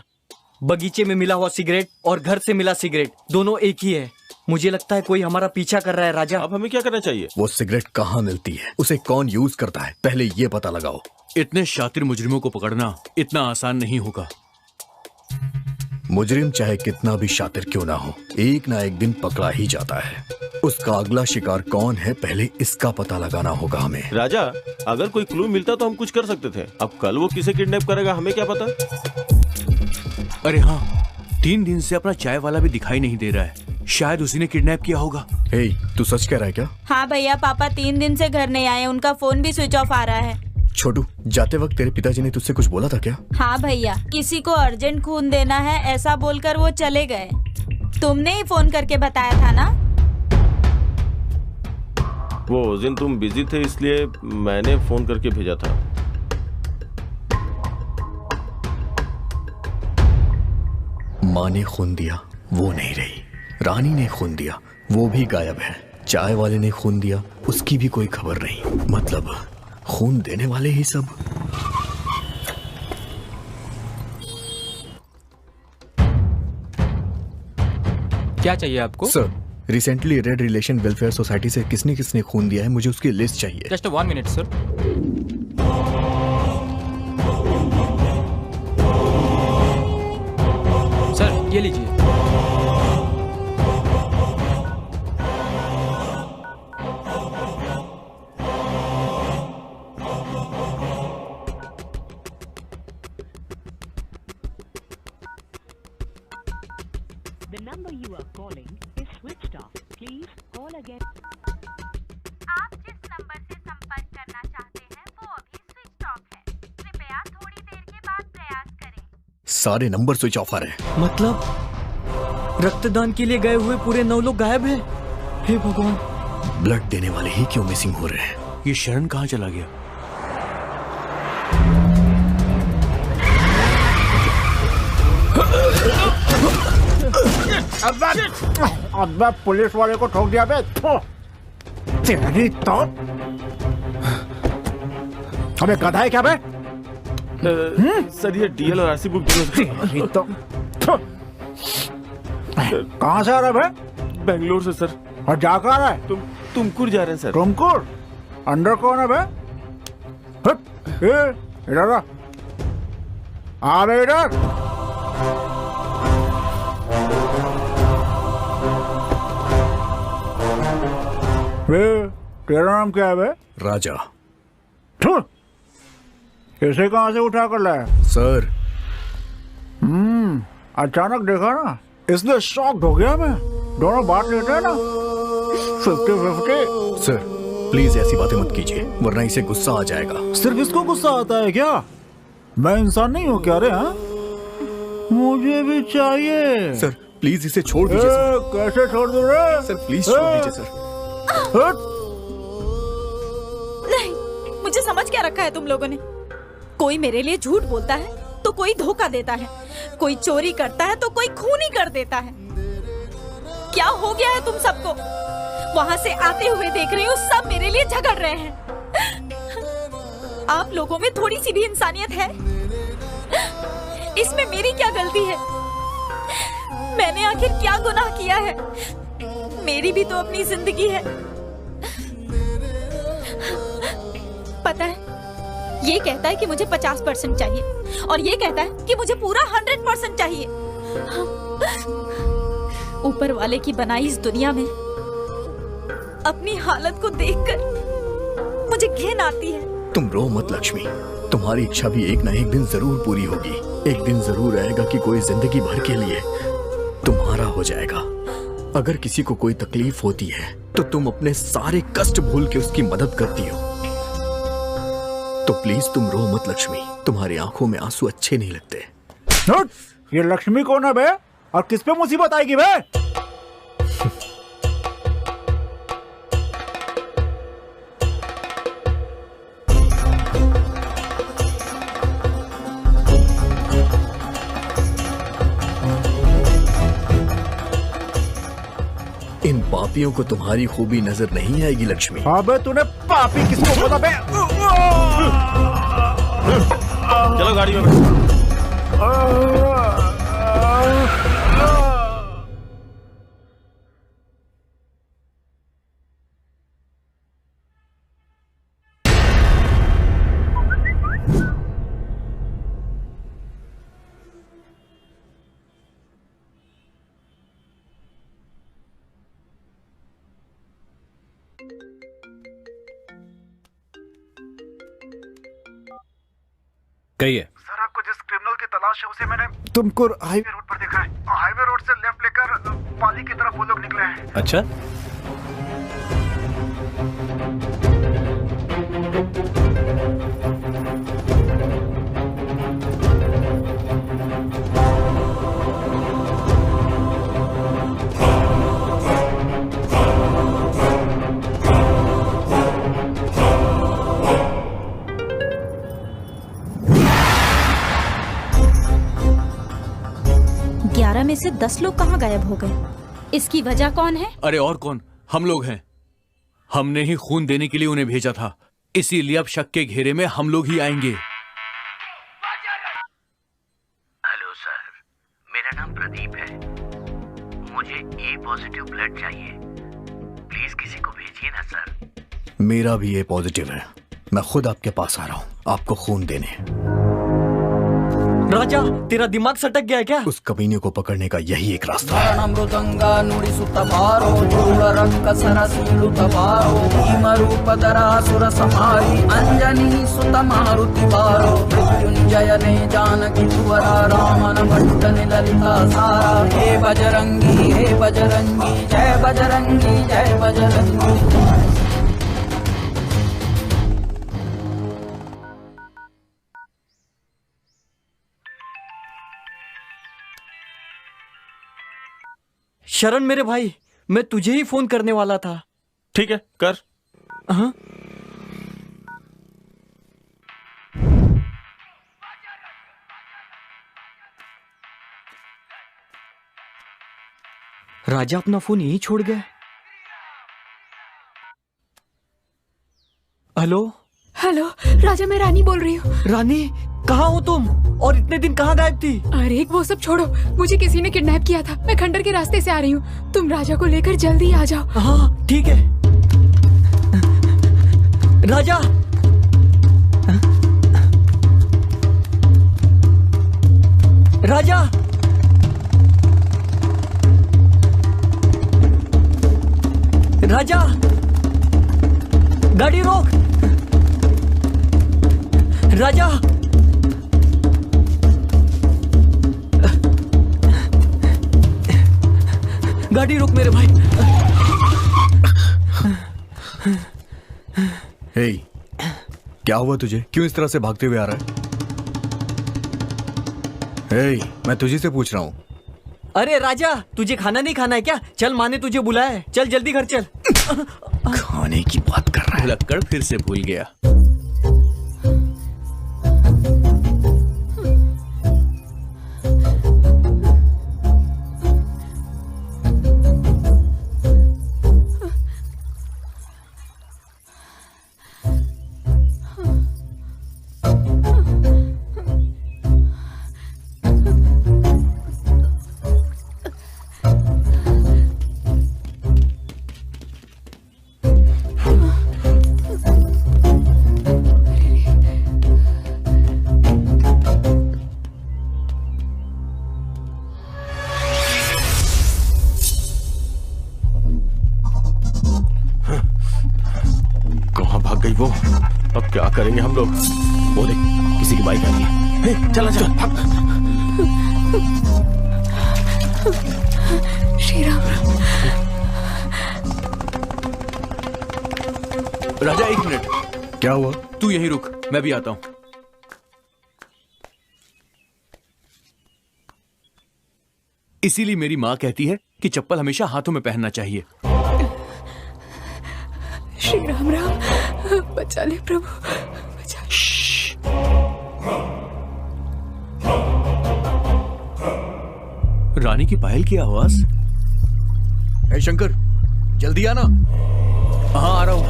Speaker 18: बगीचे में मिला हुआ सिगरेट और घर से मिला सिगरेट दोनों एक ही है। मुझे लगता है कोई हमारा पीछा कर रहा है। राजा,
Speaker 3: अब हमें क्या करना चाहिए?
Speaker 15: वो सिगरेट कहाँ मिलती है, उसे कौन यूज करता है, पहले ये पता लगाओ।
Speaker 16: इतने शातिर मुजरिमों को पकड़ना इतना आसान नहीं होगा।
Speaker 15: मुजरिम चाहे कितना भी शातिर क्यों ना हो, एक ना एक दिन पकड़ा ही जाता है। उसका अगला शिकार कौन है, पहले इसका पता लगाना होगा हमें।
Speaker 3: राजा, अगर कोई क्लू मिलता तो हम कुछ कर सकते थे। अब कल वो किसे किडनैप करेगा हमें क्या पता।
Speaker 16: अरे हाँ, 3 दिन से अपना चाय वाला भी दिखाई नहीं दे रहा है। शायद उसी ने किडनैप किया होगा।
Speaker 15: हे, तू सच कह रहा है क्या?
Speaker 9: हाँ भैया, पापा 3 दिन से घर नहीं आए, उनका फोन भी स्विच ऑफ आ रहा है।
Speaker 15: छोटू, जाते वक्त तेरे पिताजी ने तुझसे कुछ बोला था क्या?
Speaker 9: हाँ भैया, किसी को अर्जेंट खून देना है ऐसा बोलकर वो चले गए। तुमने ही फोन करके बताया था ना?
Speaker 3: वो उस दिन तुम बिजी थे इसलिए मैंने फोन करके भेजा था।
Speaker 15: माँ ने खून दिया, वो नहीं रही। रानी ने खून दिया, वो भी गायब है। चाय वाले ने खून दिया, उसकी भी कोई खबर नहीं। मतलब खून देने वाले ही सब।
Speaker 13: क्या चाहिए आपको?
Speaker 15: Sir, recently red relation welfare society से किसने किसने खून दिया है, मुझे उसकी लिस्ट चाहिए।
Speaker 13: Just 1 minute sir. सर ये लीजिए।
Speaker 8: The number you are calling is switched off. Please call again.
Speaker 22: आप जिस नंबर से संपर्क करना चाहते हैं वो अभी स्विच ऑफ है। कृपया थोड़ी देर के बाद प्रयास करें।
Speaker 15: सारे नंबर स्विच ऑफ आ रहे हैं।
Speaker 18: मतलब रक्तदान के लिए गए हुए पूरे 9 लोग गायब हैं। हे भगवान,
Speaker 15: ब्लड देने वाले ही क्यों मिसिंग हो रहे हैं?
Speaker 16: ये शरण कहाँ चला गया?
Speaker 1: अब्बा पुलिस वाले को ठोक दिया बे। तेरी तो हमें गधा है क्या बे?
Speaker 3: सर ये डीएल और आरसी बुक
Speaker 1: तेरी तो कहाँ से आ रहा है बे?
Speaker 3: बेंगलोर से सर।
Speaker 1: और जा कर आ रहा है?
Speaker 3: तुमकुर जा रहे हैं सर।
Speaker 1: तुमकुर? अंडर कौन है बे? इधर आ बे, इधर। तेरा नाम क्या है बे?
Speaker 15: राजा।
Speaker 1: इसे कहाँ से उठा कर लाया?
Speaker 15: सर।
Speaker 1: अचानक देखा ना, इसलिए शॉक्ड हो गया मैं। दोनों बात लेते हैं ना 50-50।
Speaker 15: सर प्लीज ऐसी बातें मत कीजिए, वरना इसे गुस्सा आ जाएगा।
Speaker 1: सिर्फ इसको गुस्सा आता है क्या? मैं इंसान नहीं हूँ क्या रे? हाँ, मुझे भी चाहिए।
Speaker 15: सर प्लीज इसे छोड़ दीजिए।
Speaker 1: कैसे छोड़ दूँ रे?
Speaker 15: सर प्लीज छोड़ दीजिए सर।
Speaker 9: नहीं, मुझे समझ क्या रखा है तुम लोगों ने? कोई मेरे लिए झूठ बोलता है तो कोई धोखा देता है, कोई चोरी करता है तो कोई खून ही कर देता है। क्या हो गया है तुम सबको? वहां से आते हुए देख रही हूँ सब मेरे लिए झगड़ रहे हैं। आप लोगों में थोड़ी सी भी इंसानियत है? इसमें मेरी क्या गलती है? मैंने आखिर क्या गुनाह किया है? मेरी भी तो अपनी जिंदगी है। पता है, ये कहता है कि मुझे 50% चाहिए और ये कहता है कि मुझे पूरा 100% चाहिए। ऊपर वाले की बनाई इस दुनिया में अपनी हालत को देखकर मुझे घिन आती है।
Speaker 15: तुम रो मत लक्ष्मी, तुम्हारी इच्छा भी एक ना एक दिन जरूर पूरी होगी। एक दिन जरूर आएगा कि कोई जिंदगी भर के लिए तुम्हारा हो जाएगा। अगर किसी को कोई तकलीफ होती है तो तुम अपने सारे कष्ट भूल के उसकी मदद करती हो। तो प्लीज तुम रो मत लक्ष्मी, तुम्हारी आंखों में आंसू अच्छे नहीं लगते।
Speaker 12: ये लक्ष्मी कौन है बे? और किस पे मुसीबत आएगी बे?
Speaker 15: इन पापियों को तुम्हारी खूबी नजर नहीं आएगी लक्ष्मी।
Speaker 12: अबे तूने पापी किसको बोला बे?
Speaker 3: चलो गाड़ी में।
Speaker 5: कहिए।
Speaker 12: सर आपको जिस क्रिमिनल की तलाश है उसे मैंने तुमको हाईवे रोड पर देखा है। हाईवे रोड से लेफ्ट लेकर पाली की तरफ वो लोग निकले हैं।
Speaker 5: अच्छा,
Speaker 14: में से 10 लोग कहाँ गायब हो गए? इसकी वजह कौन है?
Speaker 16: अरे और कौन, हम लोग हैं। हमने ही खून देने के लिए उन्हें भेजा था, इसीलिए अब शक के घेरे में हम लोग ही आएंगे।
Speaker 17: हेलो सर, मेरा नाम प्रदीप है। मुझे ए पॉजिटिव ब्लड चाहिए, प्लीज किसी को भेजिए ना सर।
Speaker 15: मेरा भी ए पॉजिटिव है, मैं खुद आपके पास आ रहा हूँ आपको खून देने।
Speaker 18: राजा, तेरा दिमाग सटक गया है क्या?
Speaker 15: उस कमीने को पकड़ने का यही एक रास्ता है।
Speaker 21: मृदंगा नुड़ी सुतबारो चूड़ रंग सरसीलु तबारो भीम रूप दरासुर समारी अंजनी सुत मारुति बारो मृत्युंजय ने जानकी तुवरा रामन भट्ट ललिता सारा हे बजरंगी जय बजरंगी जय बजरंगी।
Speaker 18: शरण मेरे भाई, मैं तुझे ही फोन करने वाला था।
Speaker 3: ठीक है, कर।
Speaker 18: हाँ? राजा अपना फोन यहीं छोड़ गए। हेलो
Speaker 19: हेलो, राजा मैं रानी बोल रही हूँ।
Speaker 18: रानी, कहाँ हो तुम और इतने दिन कहाँ गायब थी?
Speaker 19: अरे वो सब छोड़ो, मुझे किसी ने किडनैप किया था। मैं खंडर के रास्ते से आ रही हूँ, तुम राजा को लेकर जल्दी आ जाओ।
Speaker 18: हाँ ठीक है। राजा, राजा, राजा, गाड़ी रोक। राजा, गाड़ी रोक मेरे भाई।
Speaker 15: हे, क्या हुआ तुझे? क्यों इस तरह से भागते हुए आ रहा है? हे, मैं तुझे से पूछ रहा हूँ।
Speaker 18: अरे राजा, तुझे खाना नहीं खाना है क्या? चल, माँ ने तुझे बुलाया है, चल जल्दी घर चल।
Speaker 15: खाने की बात कर रहा है।
Speaker 16: लक्कड़ फिर से भूल गया।
Speaker 3: वो अब क्या करेंगे हम लोग? वो देख किसी की बाइक आ रही है। हे, चला चल भाग।
Speaker 19: श्री राम।
Speaker 16: राजा 1 मिनट।
Speaker 15: क्या हुआ?
Speaker 16: तू यहीं रुक, मैं भी आता हूं। इसीलिए मेरी माँ कहती है कि चप्पल हमेशा हाथों में पहनना चाहिए।
Speaker 19: श्री राम राम, बचा ले प्रभु, बचा
Speaker 16: रानी की पायल की आवाज।
Speaker 15: ए शंकर, जल्दी आना।
Speaker 16: हाँ आ रहा हूं।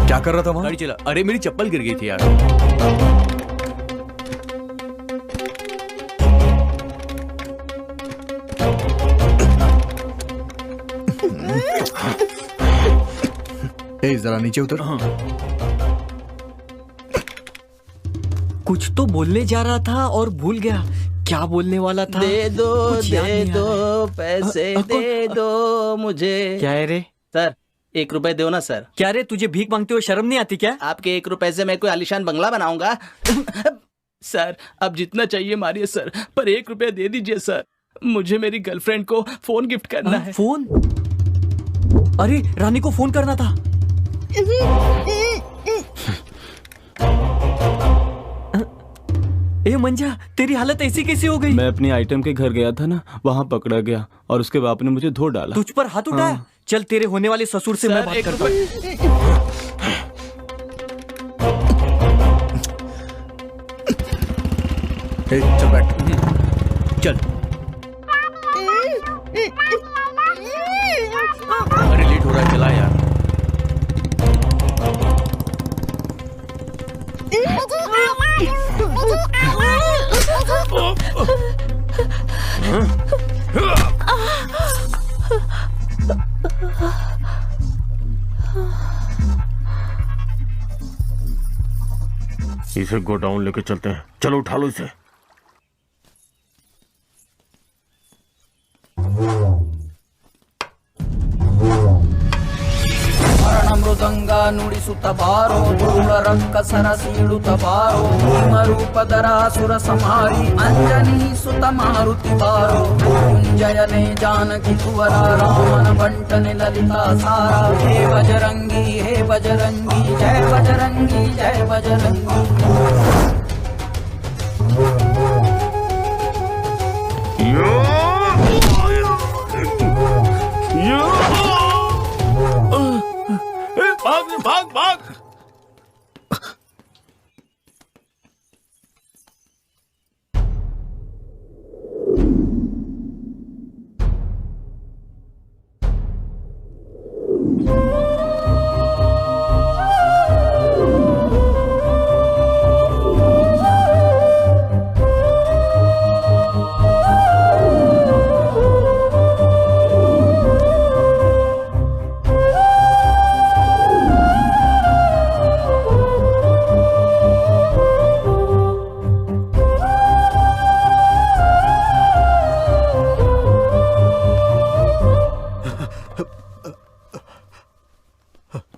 Speaker 15: क्या कर रहा था वहां?
Speaker 16: गाड़ी चला। अरे मेरी चप्पल गिर गई थी यार।
Speaker 15: ए, जरा नीचे उतर।
Speaker 16: हाँ।
Speaker 6: कुछ तो बोलने जा रहा था और भूल गया। क्या बोलने वाला था?
Speaker 18: दे दो
Speaker 6: कुछ याद
Speaker 18: दे
Speaker 6: नहीं आ
Speaker 18: दो
Speaker 6: रहा।
Speaker 18: पैसे दे दो मुझे।
Speaker 6: क्या है रे?
Speaker 18: सर 1 रुपए दो ना सर।
Speaker 6: क्या रे, तुझे भीख मांगते हुए शर्म नहीं आती क्या?
Speaker 18: आपके 1 रुपए से मैं कोई आलीशान बंगला बनाऊंगा? सर अब जितना चाहिए मारिए सर, पर 1 रुपया दे दीजिए सर। मुझे मेरी गर्लफ्रेंड को फोन गिफ्ट करना है।
Speaker 6: फोन? अरे रानी को फोन करना था। ए मंजा, तेरी हालत ऐसी कैसे हो गई?
Speaker 5: मैं अपनी आइटम के घर गया था ना, वहाँ पकड़ा गया और उसके बाप ने मुझे धो डाला।
Speaker 6: तुझ पर हाथ उठाया?
Speaker 5: हाँ।
Speaker 6: चल तेरे होने वाले ससुर से मैं बात करता हूँ।
Speaker 15: चल बैठ।
Speaker 6: चल।
Speaker 16: अरे लेट हो रहा है, चला यार।
Speaker 3: इसे गोडाउन लेके चलते हैं। चलो उठा लो इसे।
Speaker 21: मृदंगा नुडिसुत बारो धूल रंक सरसीडुत बारो भीमरूपधरा सुर समारी अंजनी सुत मारुति बारो मृत्युंजयने जानकी कुवरा रामन बंटन ललिता सारा हे बजरंगी जय बजरंगी जय बजरंगी।
Speaker 3: भाग भाग भाग।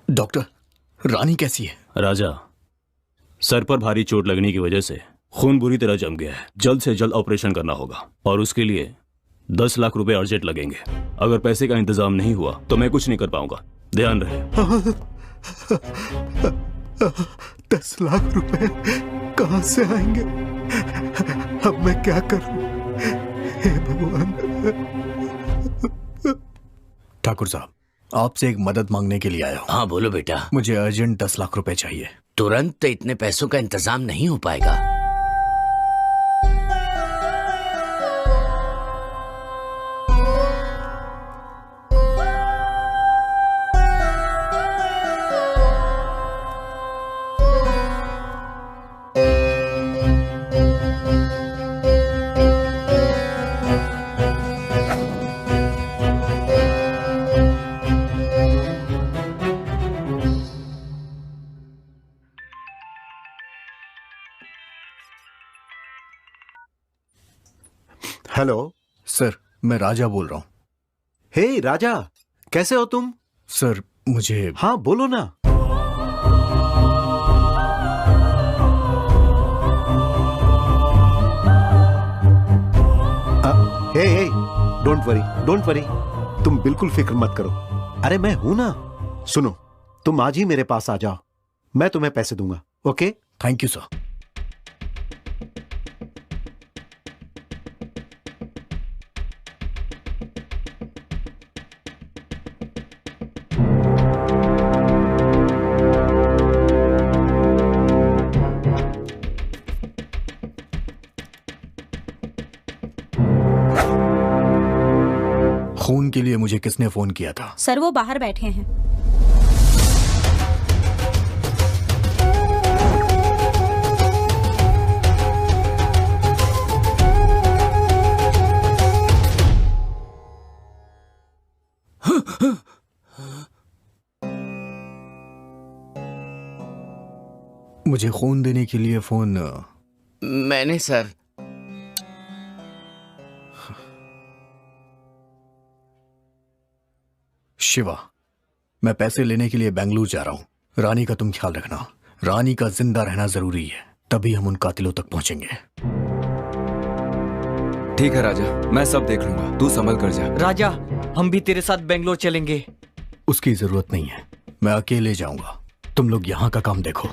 Speaker 15: डॉक्टर, रानी कैसी है?
Speaker 5: राजा, सर पर भारी चोट लगने की वजह से खून बुरी तरह जम गया है। जल्द से जल्द ऑपरेशन करना होगा और उसके लिए 10 लाख रुपए अर्जेंट लगेंगे। अगर पैसे का इंतजाम नहीं हुआ तो मैं कुछ नहीं कर पाऊंगा। ध्यान रहे।
Speaker 1: 10 लाख रुपए कहां से आएंगे? अब मैं क्या करूं? हे भगवान।
Speaker 15: ठाकुर साहब, आपसे एक मदद मांगने के लिए आया हूं।
Speaker 7: हाँ बोलो बेटा।
Speaker 15: मुझे अर्जेंट 10 लाख रुपए चाहिए।
Speaker 7: तुरंत इतने पैसों का इंतजाम नहीं हो पाएगा।
Speaker 10: हेलो
Speaker 15: सर, मैं राजा बोल रहा हूँ।
Speaker 10: हे राजा, कैसे हो तुम?
Speaker 15: सर मुझे...
Speaker 10: हाँ बोलो ना। हे डोंट वरी, तुम बिल्कुल फिक्र मत करो। अरे मैं हूं ना। सुनो, तुम आज ही मेरे पास आ जाओ, मैं तुम्हें पैसे दूंगा। ओके?
Speaker 15: Thank you sir. खून के लिए मुझे किसने फोन किया था?
Speaker 14: सर वो बाहर बैठे हैं।
Speaker 15: मुझे खून देने के लिए फोन...
Speaker 2: मैंने सर।
Speaker 15: शिवा, मैं पैसे लेने के लिए बेंगलुरु जा रहा हूं। रानी का तुम ख्याल रखना। रानी का जिंदा रहना जरूरी है, तभी हम उन कातिलों तक पहुंचेंगे।
Speaker 11: ठीक है राजा, मैं सब देख लूंगा, तू संभल कर जा।
Speaker 6: राजा, हम भी तेरे साथ बेंगलोर चलेंगे।
Speaker 15: उसकी जरूरत नहीं है, मैं अकेले जाऊंगा। तुम लोग यहाँ का काम देखो।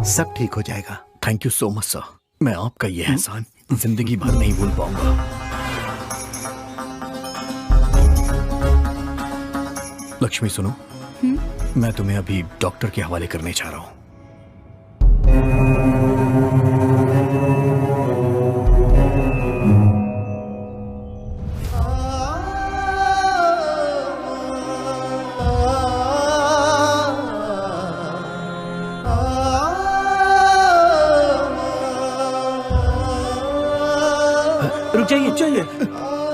Speaker 10: सब ठीक हो जाएगा।
Speaker 15: Thank you so much sir. मैं आपका ये एहसान जिंदगी भर नहीं भूल पाऊंगा। लक्ष्मी सुनो, मैं तुम्हें अभी डॉक्टर के हवाले करने जा रहा हूं।
Speaker 16: चाहिए।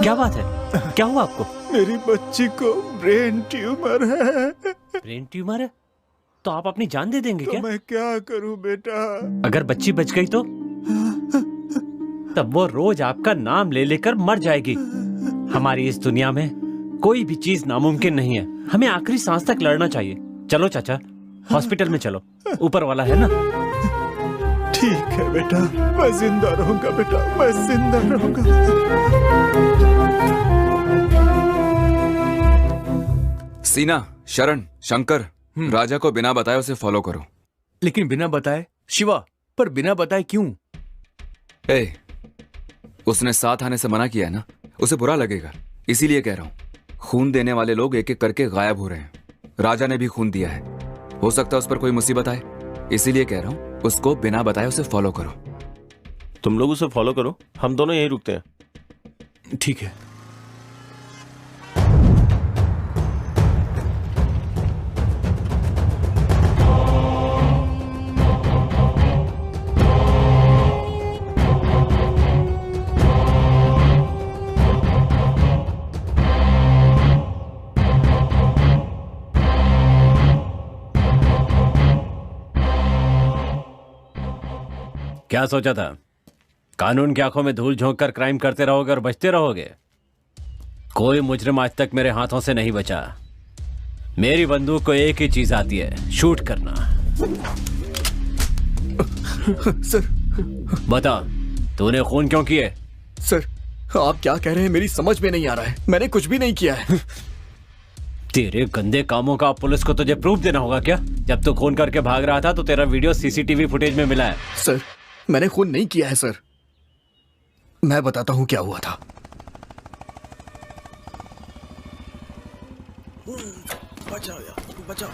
Speaker 16: क्या बात है? क्या हुआ आपको?
Speaker 1: मेरी बच्ची को ब्रेन ट्यूमर है।
Speaker 16: ब्रेन ट्यूमर है? तो आप अपनी जान दे देंगे क्या?
Speaker 1: मैं क्या करूं बेटा?
Speaker 16: अगर बच्ची बच गई तो? तब वो रोज आपका नाम ले लेकर मर जाएगी। हमारी इस दुनिया में कोई भी चीज नामुमकिन नहीं है। हमें आखिरी सांस तक लड़ना चाहिए। चलो चाचा, हॉस्पिटल में चलो, ऊपर वाला है ना।
Speaker 1: ठीक है बेटा, मैं जिंदा रहूंगा बेटा, मैं जिंदा रहूंगा।
Speaker 11: सीना, शरण, शंकर, राजा को बिना बताए उसे फॉलो करो।
Speaker 16: लेकिन बिना बताए? शिवा, पर बिना बताए क्यों?
Speaker 11: उसने साथ आने से मना किया है ना, उसे बुरा लगेगा, इसीलिए कह रहा हूं। खून देने वाले लोग एक एक करके गायब हो रहे हैं। राजा ने भी खून दिया है, हो सकता है उस पर कोई मुसीबत आए, इसीलिए कह रहा हूं उसको बिना बताए उसे फॉलो करो।
Speaker 3: तुम लोग उसे फॉलो करो, हम दोनों यहीं रुकते हैं।
Speaker 16: ठीक है। क्या सोचा था? कानून की आंखों में धूल झोंक कर क्राइम करते रहोगे और बचते रहोगे? कोई मुजरिम आज तक मेरे हाथों से नहीं बचा। मेरी बंदूक को एक ही चीज आती है, शूट करना।
Speaker 15: सर,
Speaker 16: बता, तूने खून क्यों किए?
Speaker 15: सर, आप क्या कह रहे हैं मेरी समझ में नहीं आ रहा है। मैंने कुछ भी नहीं किया है।
Speaker 16: तेरे गंदे कामों का पुलिस को तुझे प्रूफ देना होगा क्या? जब तू खून करके भाग रहा था तो तेरा वीडियो सीसीटीवी फुटेज में मिला है।
Speaker 15: सर, मैंने खून नहीं किया है सर। मैं बताता हूं क्या हुआ था।
Speaker 4: बचाओ यार, बचाओ।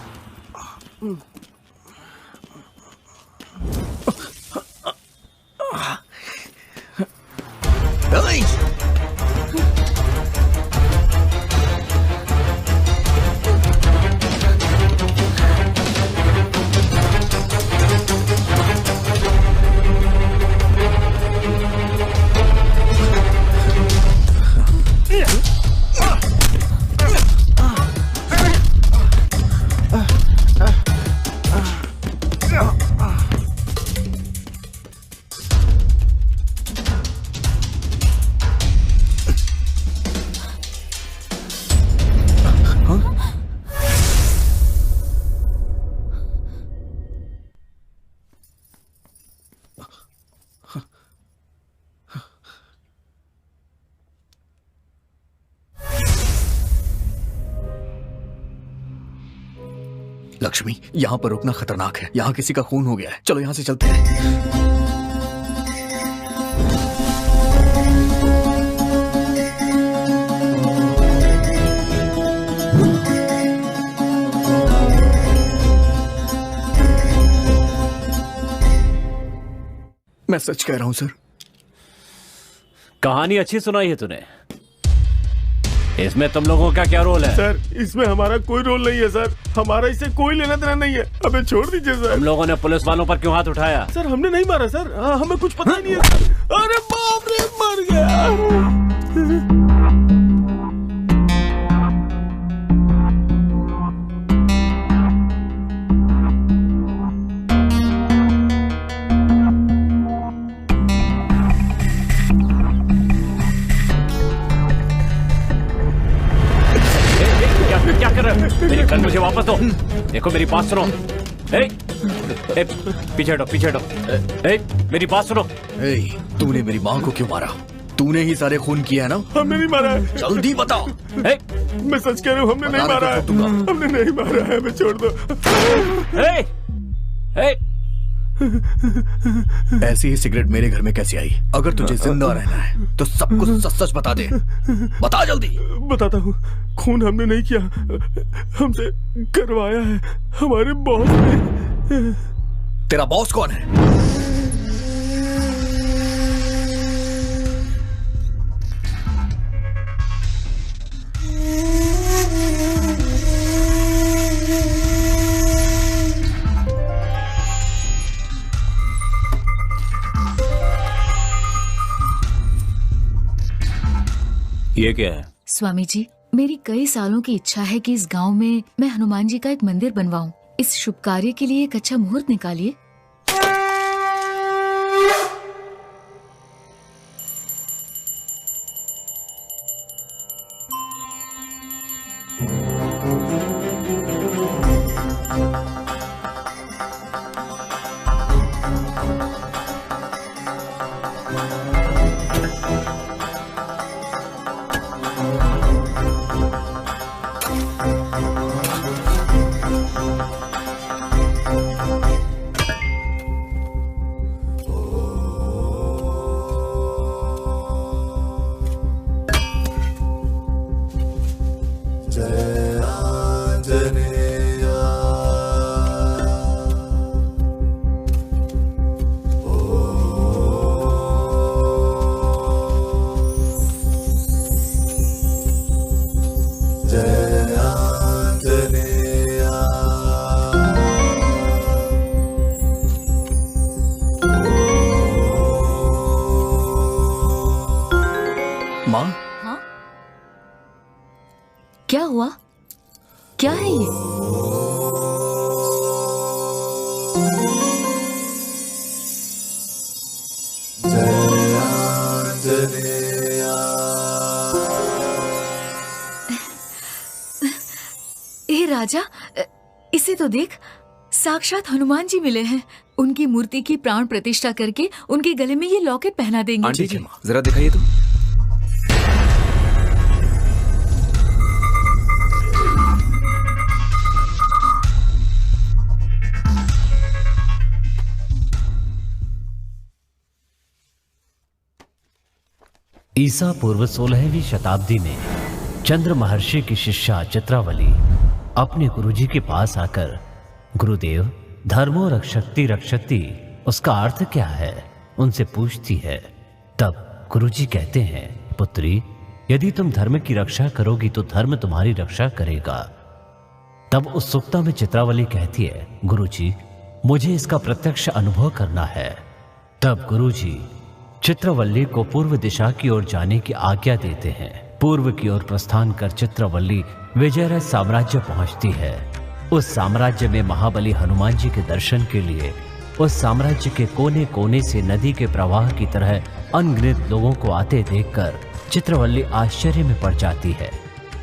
Speaker 15: लक्ष्मी, यहाँ पर रुकना खतरनाक है। यहाँ किसी का खून हो गया है। चलो यहाँ से चलते हैं। मैं सच कह रहा हूं सर।
Speaker 13: कहानी अच्छी सुनाई है तूने। इसमें तुम लोगों का क्या रोल है?
Speaker 3: सर, इसमें हमारा कोई रोल नहीं है सर। हमारा इससे कोई लेना देना नहीं है। हमें छोड़ दीजिए सर।
Speaker 13: तुम लोगों ने पुलिस वालों पर क्यों हाथ उठाया?
Speaker 3: सर, हमने नहीं मारा सर। हमें कुछ पता ही नहीं है सर। अरे बाप रे, मर गया।
Speaker 13: क्या कर रहे हो? मेरी गन मुझे वापस दो। देखो मेरी बात सुनो। पीछे हटो, पीछे हटो। मेरी बात सुनो।
Speaker 15: तूने मेरी माँ को क्यों मारा? तूने ही सारे खून किया है ना?
Speaker 3: हमने नहीं मारा है।
Speaker 15: जल्दी बताओ।
Speaker 3: मैं सच कह रहा हूँ, हमने नहीं मारा है। हमने नहीं मारा है। हमें छोड़ दो।
Speaker 15: ऐसी ही सिगरेट मेरे घर में कैसे आई? अगर तुझे जिंदा रहना है तो सब कुछ सच सच बता दे। बता जल्दी।
Speaker 3: बताता हूँ। खून हमने नहीं किया, हमसे करवाया है हमारे बॉस ने।
Speaker 15: तेरा बॉस कौन है?
Speaker 13: ये क्या है?
Speaker 20: स्वामी जी, मेरी कई सालों की इच्छा है कि इस गांव में मैं हनुमान जी का एक मंदिर बनवाऊं। इस शुभ कार्य के लिए एक अच्छा मुहूर्त निकालिए। क्या हुआ? क्या है ये? ए राजा, इसे तो देख, साक्षात हनुमान जी मिले हैं। उनकी मूर्ति की प्राण प्रतिष्ठा करके उनके गले में ये लॉकेट पहना देंगे।
Speaker 11: आंटी जी, जरा दिखाइए तो।
Speaker 23: ईसा पूर्व 16वीं शताब्दी में चंद्र महर्षि की शिष्या चित्रावली अपने गुरुजी के पास आकर, गुरुदेव, धर्मो रक्षति रक्षति उसका अर्थ क्या है, उनसे पूछती है। तब गुरुजी कहते हैं, पुत्री, यदि तुम धर्म की रक्षा करोगी तो धर्म तुम्हारी रक्षा करेगा। तब उत्सुकता में चित्रावली कहती है, गुरुजी, मुझे इसका प्रत्यक्ष अनुभव करना है। तब गुरुजी चित्रवल्ली को पूर्व दिशा की ओर जाने की आज्ञा देते हैं। पूर्व की ओर प्रस्थान कर चित्रवल्ली विजयराज साम्राज्य पहुंचती है। उस साम्राज्य में महाबली हनुमान जी के दर्शन के लिए उस साम्राज्य के कोने कोने से नदी के प्रवाह की तरह अनगिनत लोगों को आते देखकर चित्रवल्ली आश्चर्य में पड़ जाती है।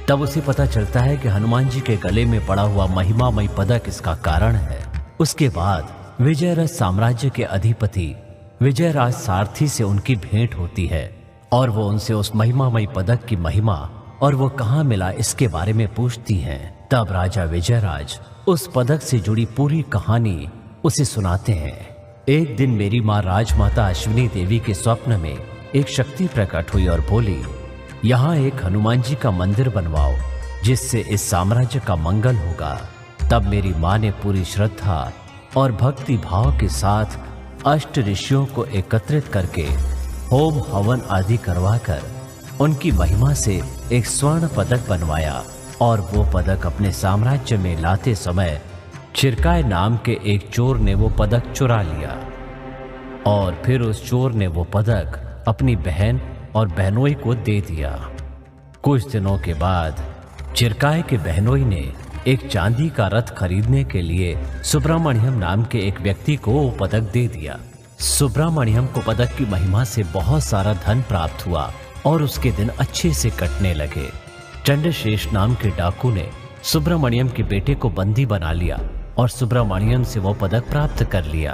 Speaker 23: तब उसे पता चलता है कि हनुमान जी के गले में पड़ा हुआ महिमामय पदक इसका कारण है। उसके बाद विजयराज साम्राज्य के अधिपति विजयराज सारथी से उनकी भेंट होती है और वो उनसे उस महिमामय पदक की महिमा और वो कहाँ मिला इसके बारे में पूछती हैं। तब राजा विजयराज उस पदक से जुड़ी पूरी कहानी उसे सुनाते हैं। एक दिन मेरी माँ राजमाता अश्विनी देवी के स्वप्न में एक शक्ति प्रकट हुई और बोली, यहाँ एक हनुमान जी का मंदिर बनवाओ जिससे इस साम्राज्य का मंगल होगा। तब मेरी माँ ने पूरी श्रद्धा और भक्ति भाव के साथ अष्ट ऋषियों को एकत्रित करके होम हवन आदि करवाकर उनकी महिमा से एक स्वर्ण पदक बनवाया और वो पदक अपने साम्राज्य में लाते समय चिरकाय नाम के एक चोर ने वो पदक चुरा लिया और फिर उस चोर ने वो पदक अपनी बहन और बहनोई को दे दिया। कुछ दिनों के बाद चिरकाय के बहनोई ने एक चांदी का रथ खरीदने के लिए सुब्रमण्यम नाम के एक व्यक्ति को वो पदक दे दिया। सुब्रमण्यम को पदक की महिमा से बहुत सारा धन प्राप्त हुआ और उसके दिन अच्छे से कटने लगे। चंद्रशेष नाम के डाकू ने सुब्रमण्यम के बेटे को बंदी बना लिया और सुब्रमण्यम से वो पदक प्राप्त कर लिया।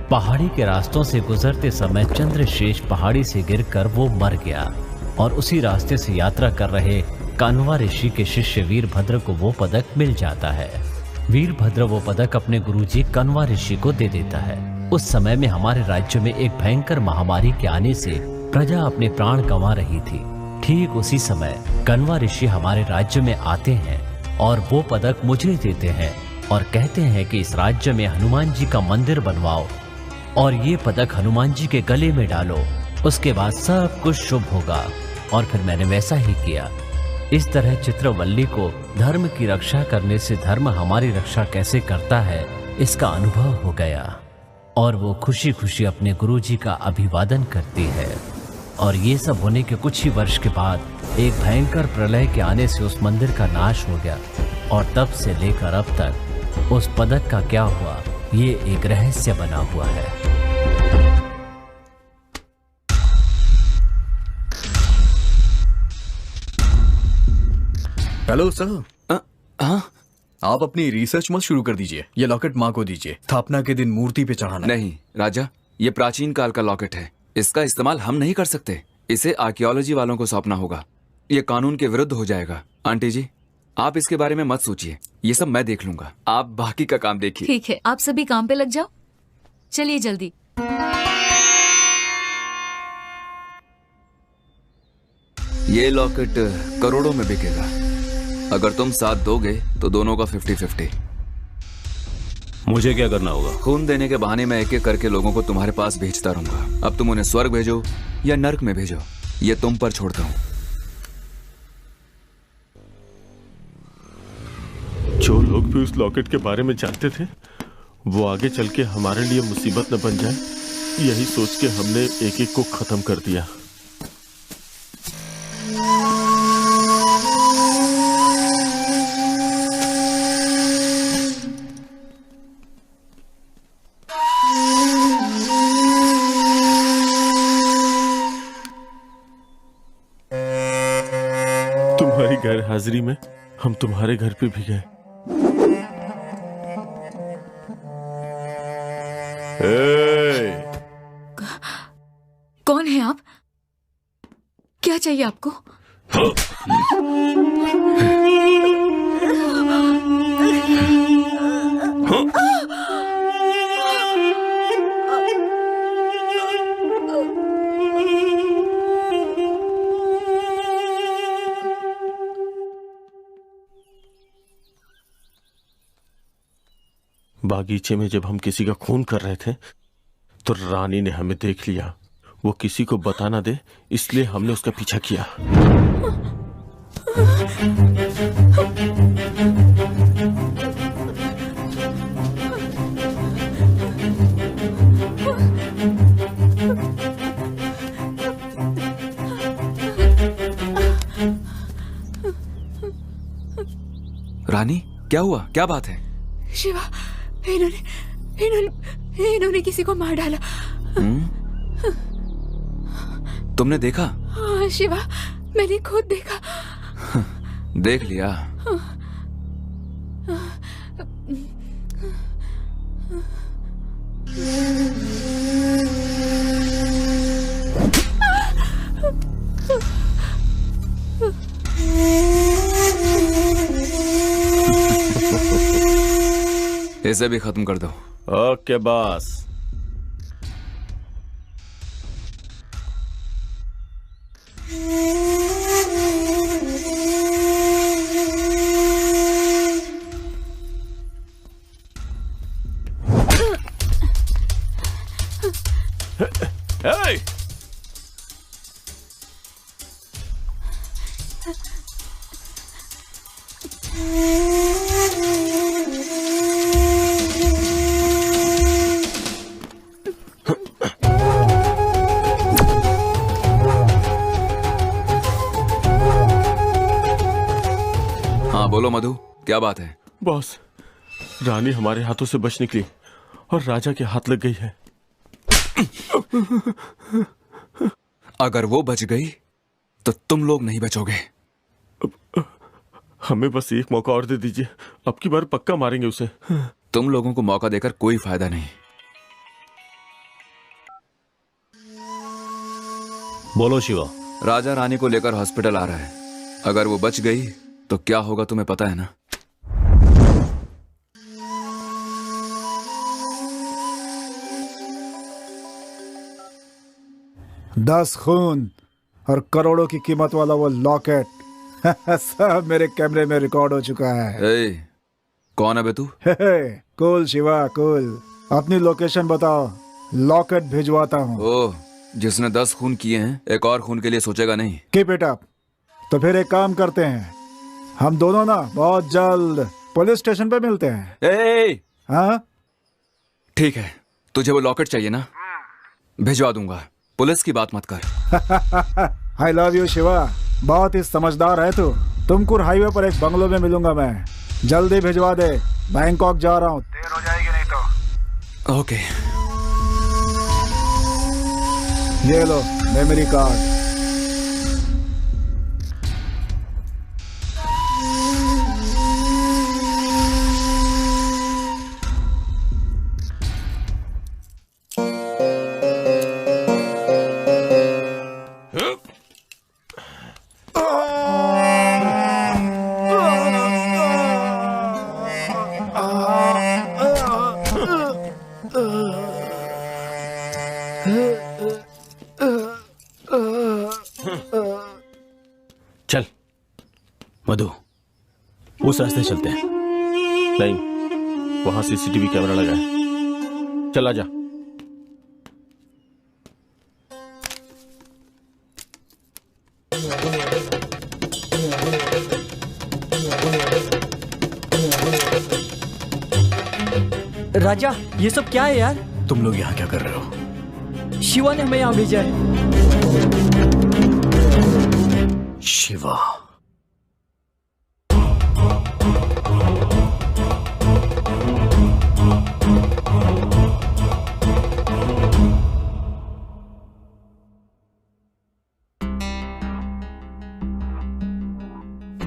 Speaker 23: पहाड़ी के रास्तों से गुजरते समय चंद्रशेष पहाड़ी से गिरकर वो मर गया और उसी रास्ते से यात्रा कर रहे कान्वा ऋषि के शिष्य वीरभद्र को वो पदक मिल जाता है। वीरभद्र वो पदक अपने गुरुजी कान्वा ऋषि को दे देता है। उस समय में हमारे राज्य में एक भयंकर महामारी के आने से प्रजा अपने प्राण गंवा रही थी। ठीक उसी समय कान्वा ऋषि हमारे राज्य में आते हैं और वो पदक मुझे देते हैं और कहते हैं कि इस राज्य में हनुमान जी का मंदिर बनवाओ और ये पदक हनुमान जी के गले में डालो, उसके बाद सब कुछ शुभ होगा। और फिर मैंने वैसा ही किया। इस तरह चित्रवल्ली को धर्म की रक्षा करने से धर्म हमारी रक्षा कैसे करता है इसका अनुभव हो गया और वो खुशी खुशी अपने गुरुजी का अभिवादन करती है। और ये सब होने के कुछ ही वर्ष के बाद एक भयंकर प्रलय के आने से उस मंदिर का नाश हो गया और तब से लेकर अब तक उस पदक का क्या हुआ ये एक रहस्य बना हुआ है।
Speaker 15: Hello sir. हाँ, आप अपनी रिसर्च मत शुरू कर दीजिए। ये लॉकेट माँ को दीजिए, स्थापना के दिन मूर्ति पे चढ़ाना।
Speaker 11: नहीं राजा, ये प्राचीन काल का लॉकेट है, इसका इस्तेमाल हम नहीं कर सकते। इसे आर्कियोलॉजी वालों को सौंपना होगा। ये कानून के विरुद्ध हो जाएगा। आंटी जी, आप इसके बारे में मत सोचिए, ये सब मैं देख लूंगा। आप बाकी का काम देखिए।
Speaker 20: ठीक है, आप सभी काम पे लग जाओ। चलिए जल्दी।
Speaker 11: ये लॉकेट करोड़ों में बिकेगा। अगर तुम साथ दोगे तो दोनों का 50-50।
Speaker 5: मुझे क्या करना होगा?
Speaker 11: खून देने के बहाने मैं एक एक करके लोगों को तुम्हारे पास भेजता रहूंगा। अब तुम उन्हें स्वर्ग भेजो या नर्क में भेजो, ये तुम पर छोड़ता हूँ।
Speaker 3: जो लोग भी उस लॉकेट के बारे में जानते थे वो आगे चल के हमारे लिए मुसीबत न बन जाए, यही सोच के हमने एक एक को खत्म कर दिया। तुम्हारी गैर हाजिरी में हम तुम्हारे घर पे भी गए।
Speaker 20: कौन है आप? क्या चाहिए आपको?
Speaker 3: बागीचे में जब हम किसी का खून कर रहे थे तो रानी ने हमें देख लिया। वो किसी को बता ना दे इसलिए हमने उसका पीछा किया।
Speaker 11: रानी, क्या हुआ? क्या बात है?
Speaker 19: शिवा, इन्होंने किसी को मार डाला।
Speaker 11: तुमने देखा?
Speaker 19: हाँ शिवा, मैंने खुद देखा।
Speaker 11: देख लिया। इसे भी खत्म कर दो।
Speaker 3: Okay boss. Hey!
Speaker 11: हाँ बोलो मधु, क्या बात है?
Speaker 3: बॉस, रानी हमारे हाथों से बच निकली और राजा के हाथ लग गई है।
Speaker 11: अगर वो बच गई तो तुम लोग नहीं बचोगे।
Speaker 3: हमें बस एक मौका और दे दीजिए, अब की बार पक्का मारेंगे उसे।
Speaker 11: तुम लोगों को मौका देकर कोई फायदा नहीं।
Speaker 5: बोलो शिवा।
Speaker 11: राजा रानी को लेकर हॉस्पिटल आ रहा है। अगर वो बच गई तो क्या होगा तुम्हें पता है ना?
Speaker 12: दस खून और करोड़ों की कीमत वाला वो लॉकेट सब मेरे कैमरे में रिकॉर्ड हो चुका है।
Speaker 11: कौन है बे तू?
Speaker 12: कूल शिवा कूल, अपनी लोकेशन बताओ, लॉकेट भिजवाता हूँ।
Speaker 11: ओह, जिसने 10 खून किए हैं एक और खून के लिए सोचेगा नहीं।
Speaker 12: Keep it up. तो फिर एक काम करते हैं, हम दोनों ना बहुत जल्द पुलिस स्टेशन पे मिलते हैं। हाँ
Speaker 11: ठीक है, तुझे वो लॉकेट चाहिए ना? भिजवा दूंगा, पुलिस की बात मत कर।
Speaker 12: आई लव यू शिवा, बहुत ही समझदार है तू। तुमकुर हाईवे पर एक बंगलो में मिलूंगा मैं, जल्दी भिजवा दे, बैंकॉक जा रहा हूँ, देर हो जाएगी नहीं तो।
Speaker 11: ओके।
Speaker 12: ये लो मेमोरी कार्ड।
Speaker 5: चल मधु, उस रास्ते चलते हैं।
Speaker 3: नहीं, वहां सीसीटीवी कैमरा लगा है। चल आजा।
Speaker 6: राजा, ये सब क्या है यार?
Speaker 15: तुम लोग यहाँ क्या कर रहे हो?
Speaker 6: शिवा ने हमें यहाँ भेजा है।
Speaker 15: शिवा?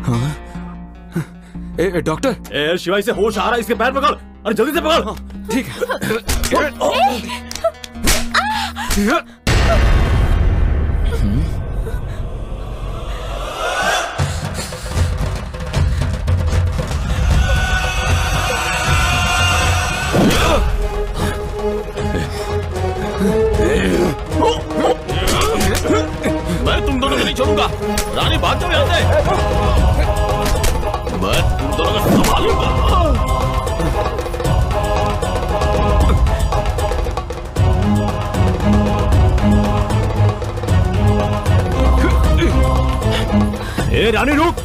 Speaker 11: हाँ? डॉक्टर,
Speaker 5: शिवा इसे होश आ रहा है, इसके पैर पकड़। अरे जल्दी से पकड़।
Speaker 11: ठीक है।
Speaker 5: मैं तुम दोनों को नहीं छोड़ूंगा। रानी भाग जाओ यहाँ से। मैं तुम दोनों को संभालूंगा। ए रानी रुक।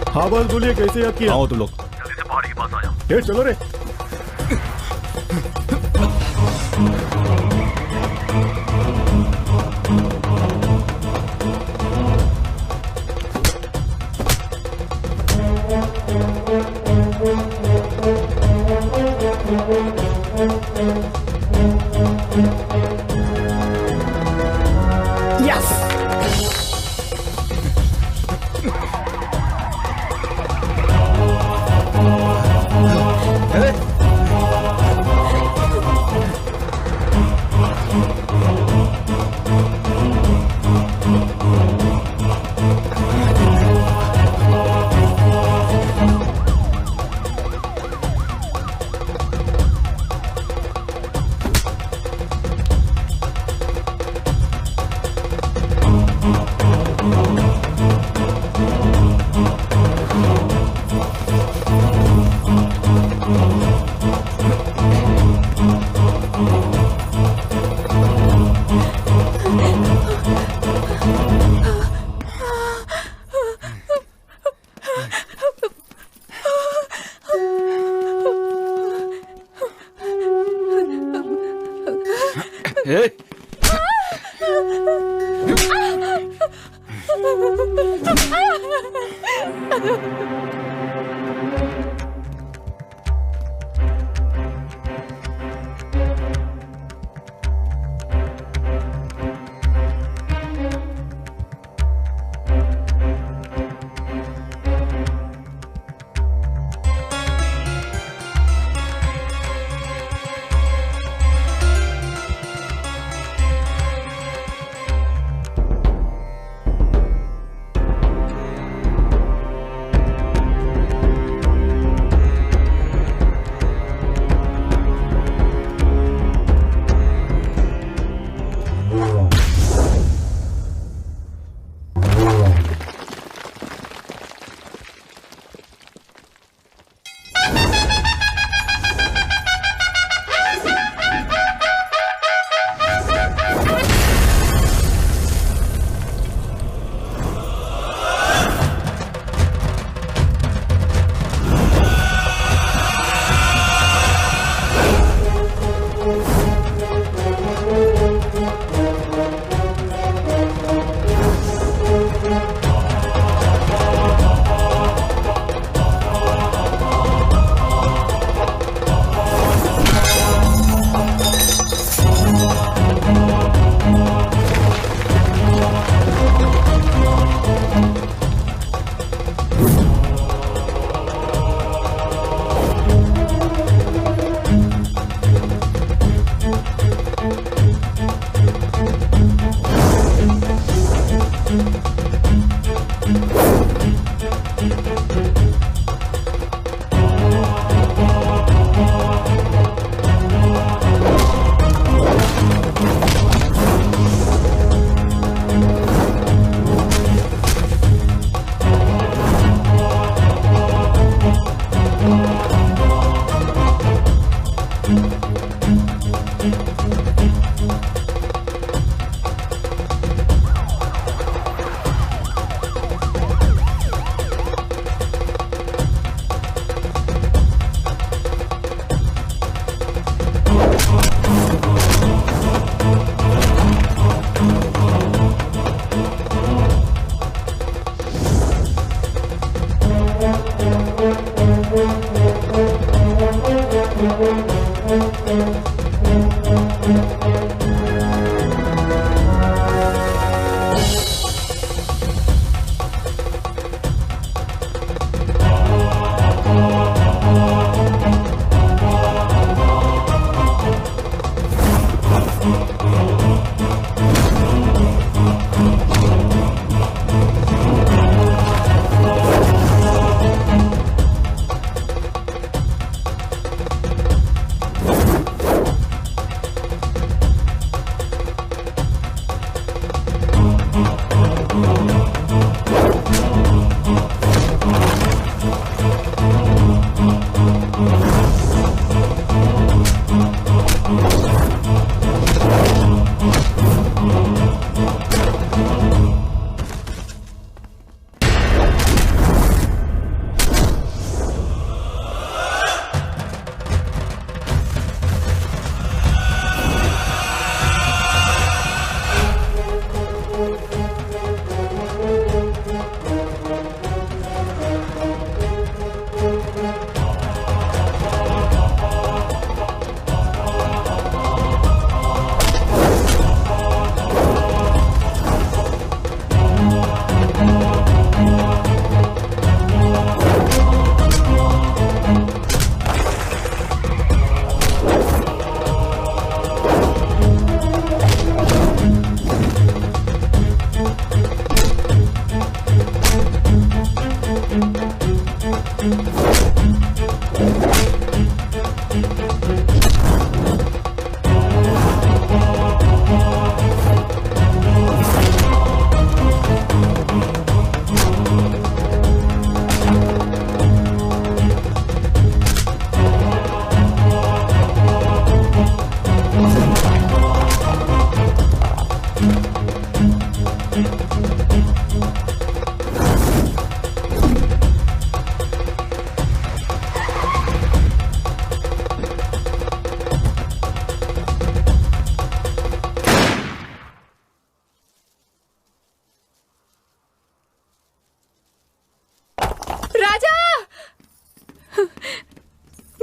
Speaker 12: हाँ बस बोलिए, कैसे याद किया?
Speaker 5: आओ तुम लोग।
Speaker 12: जल्दी से पहाड़ी के पास आ जाओ। चलो रे।
Speaker 18: यस।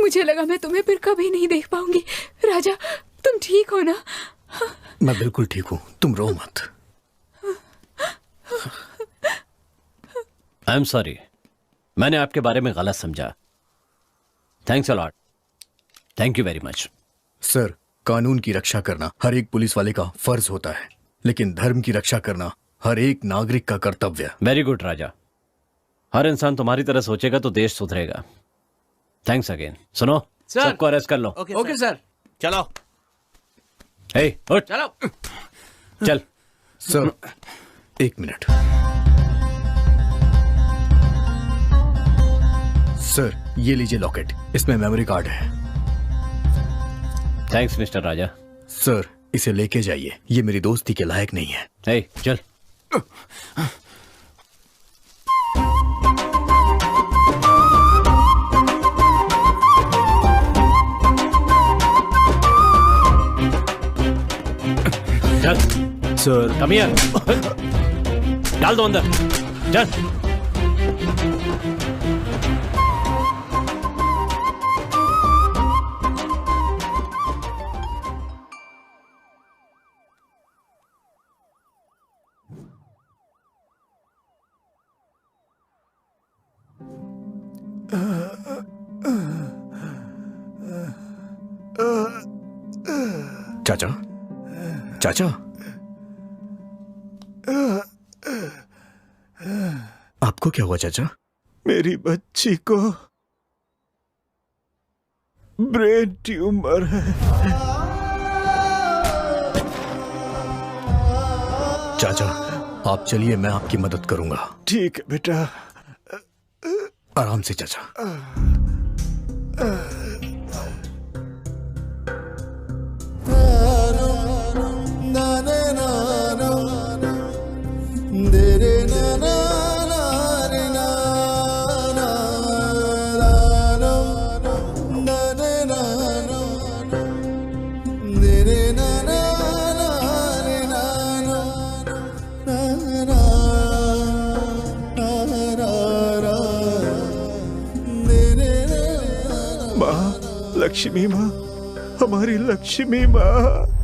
Speaker 19: मुझे लगा मैं तुम्हें फिर कभी नहीं देख पाऊंगी। राजा, तुम ठीक हो ना?
Speaker 15: मैं बिल्कुल ठीक हूँ, तुम रो मत।
Speaker 13: आई एम सॉरी, मैंने आपके बारे में गलत समझा। Thanks a lot. Thank you very much.
Speaker 15: Sir, कानून की रक्षा करना हर एक पुलिस वाले का फर्ज होता है, लेकिन धर्म की रक्षा करना हर एक नागरिक का कर्तव्य है।
Speaker 13: वेरी गुड राजा, हर इंसान तुम्हारी तरह सोचेगा तो देश सुधरेगा। Thanks again. सुनो, सबको अरेस्ट कर लो।
Speaker 2: Okay sir.
Speaker 13: चलो। हे, उठ।
Speaker 2: चलो।
Speaker 13: चल।
Speaker 15: सर, एक मिनट। सर, ये लीजिए लॉकेट, इसमें मेमोरी कार्ड है।
Speaker 13: थैंक्स मिस्टर राजा।
Speaker 15: सर, इसे लेके जाइए, ये मेरी दोस्ती के लायक नहीं है।
Speaker 13: हे, चल। चल।
Speaker 15: Sir,
Speaker 13: come here. डाल दो अंदर। चल।
Speaker 15: चाचा, चाचा, आपको क्या हुआ चाचा?
Speaker 1: मेरी बच्ची को ब्रेन ट्यूमर है।
Speaker 15: चाचा, आप चलिए, मैं आपकी मदद करूंगा।
Speaker 1: ठीक है बेटा।
Speaker 15: आराम से चाचा।
Speaker 1: लक्ष्मी माँ, हमारी लक्ष्मी माँ।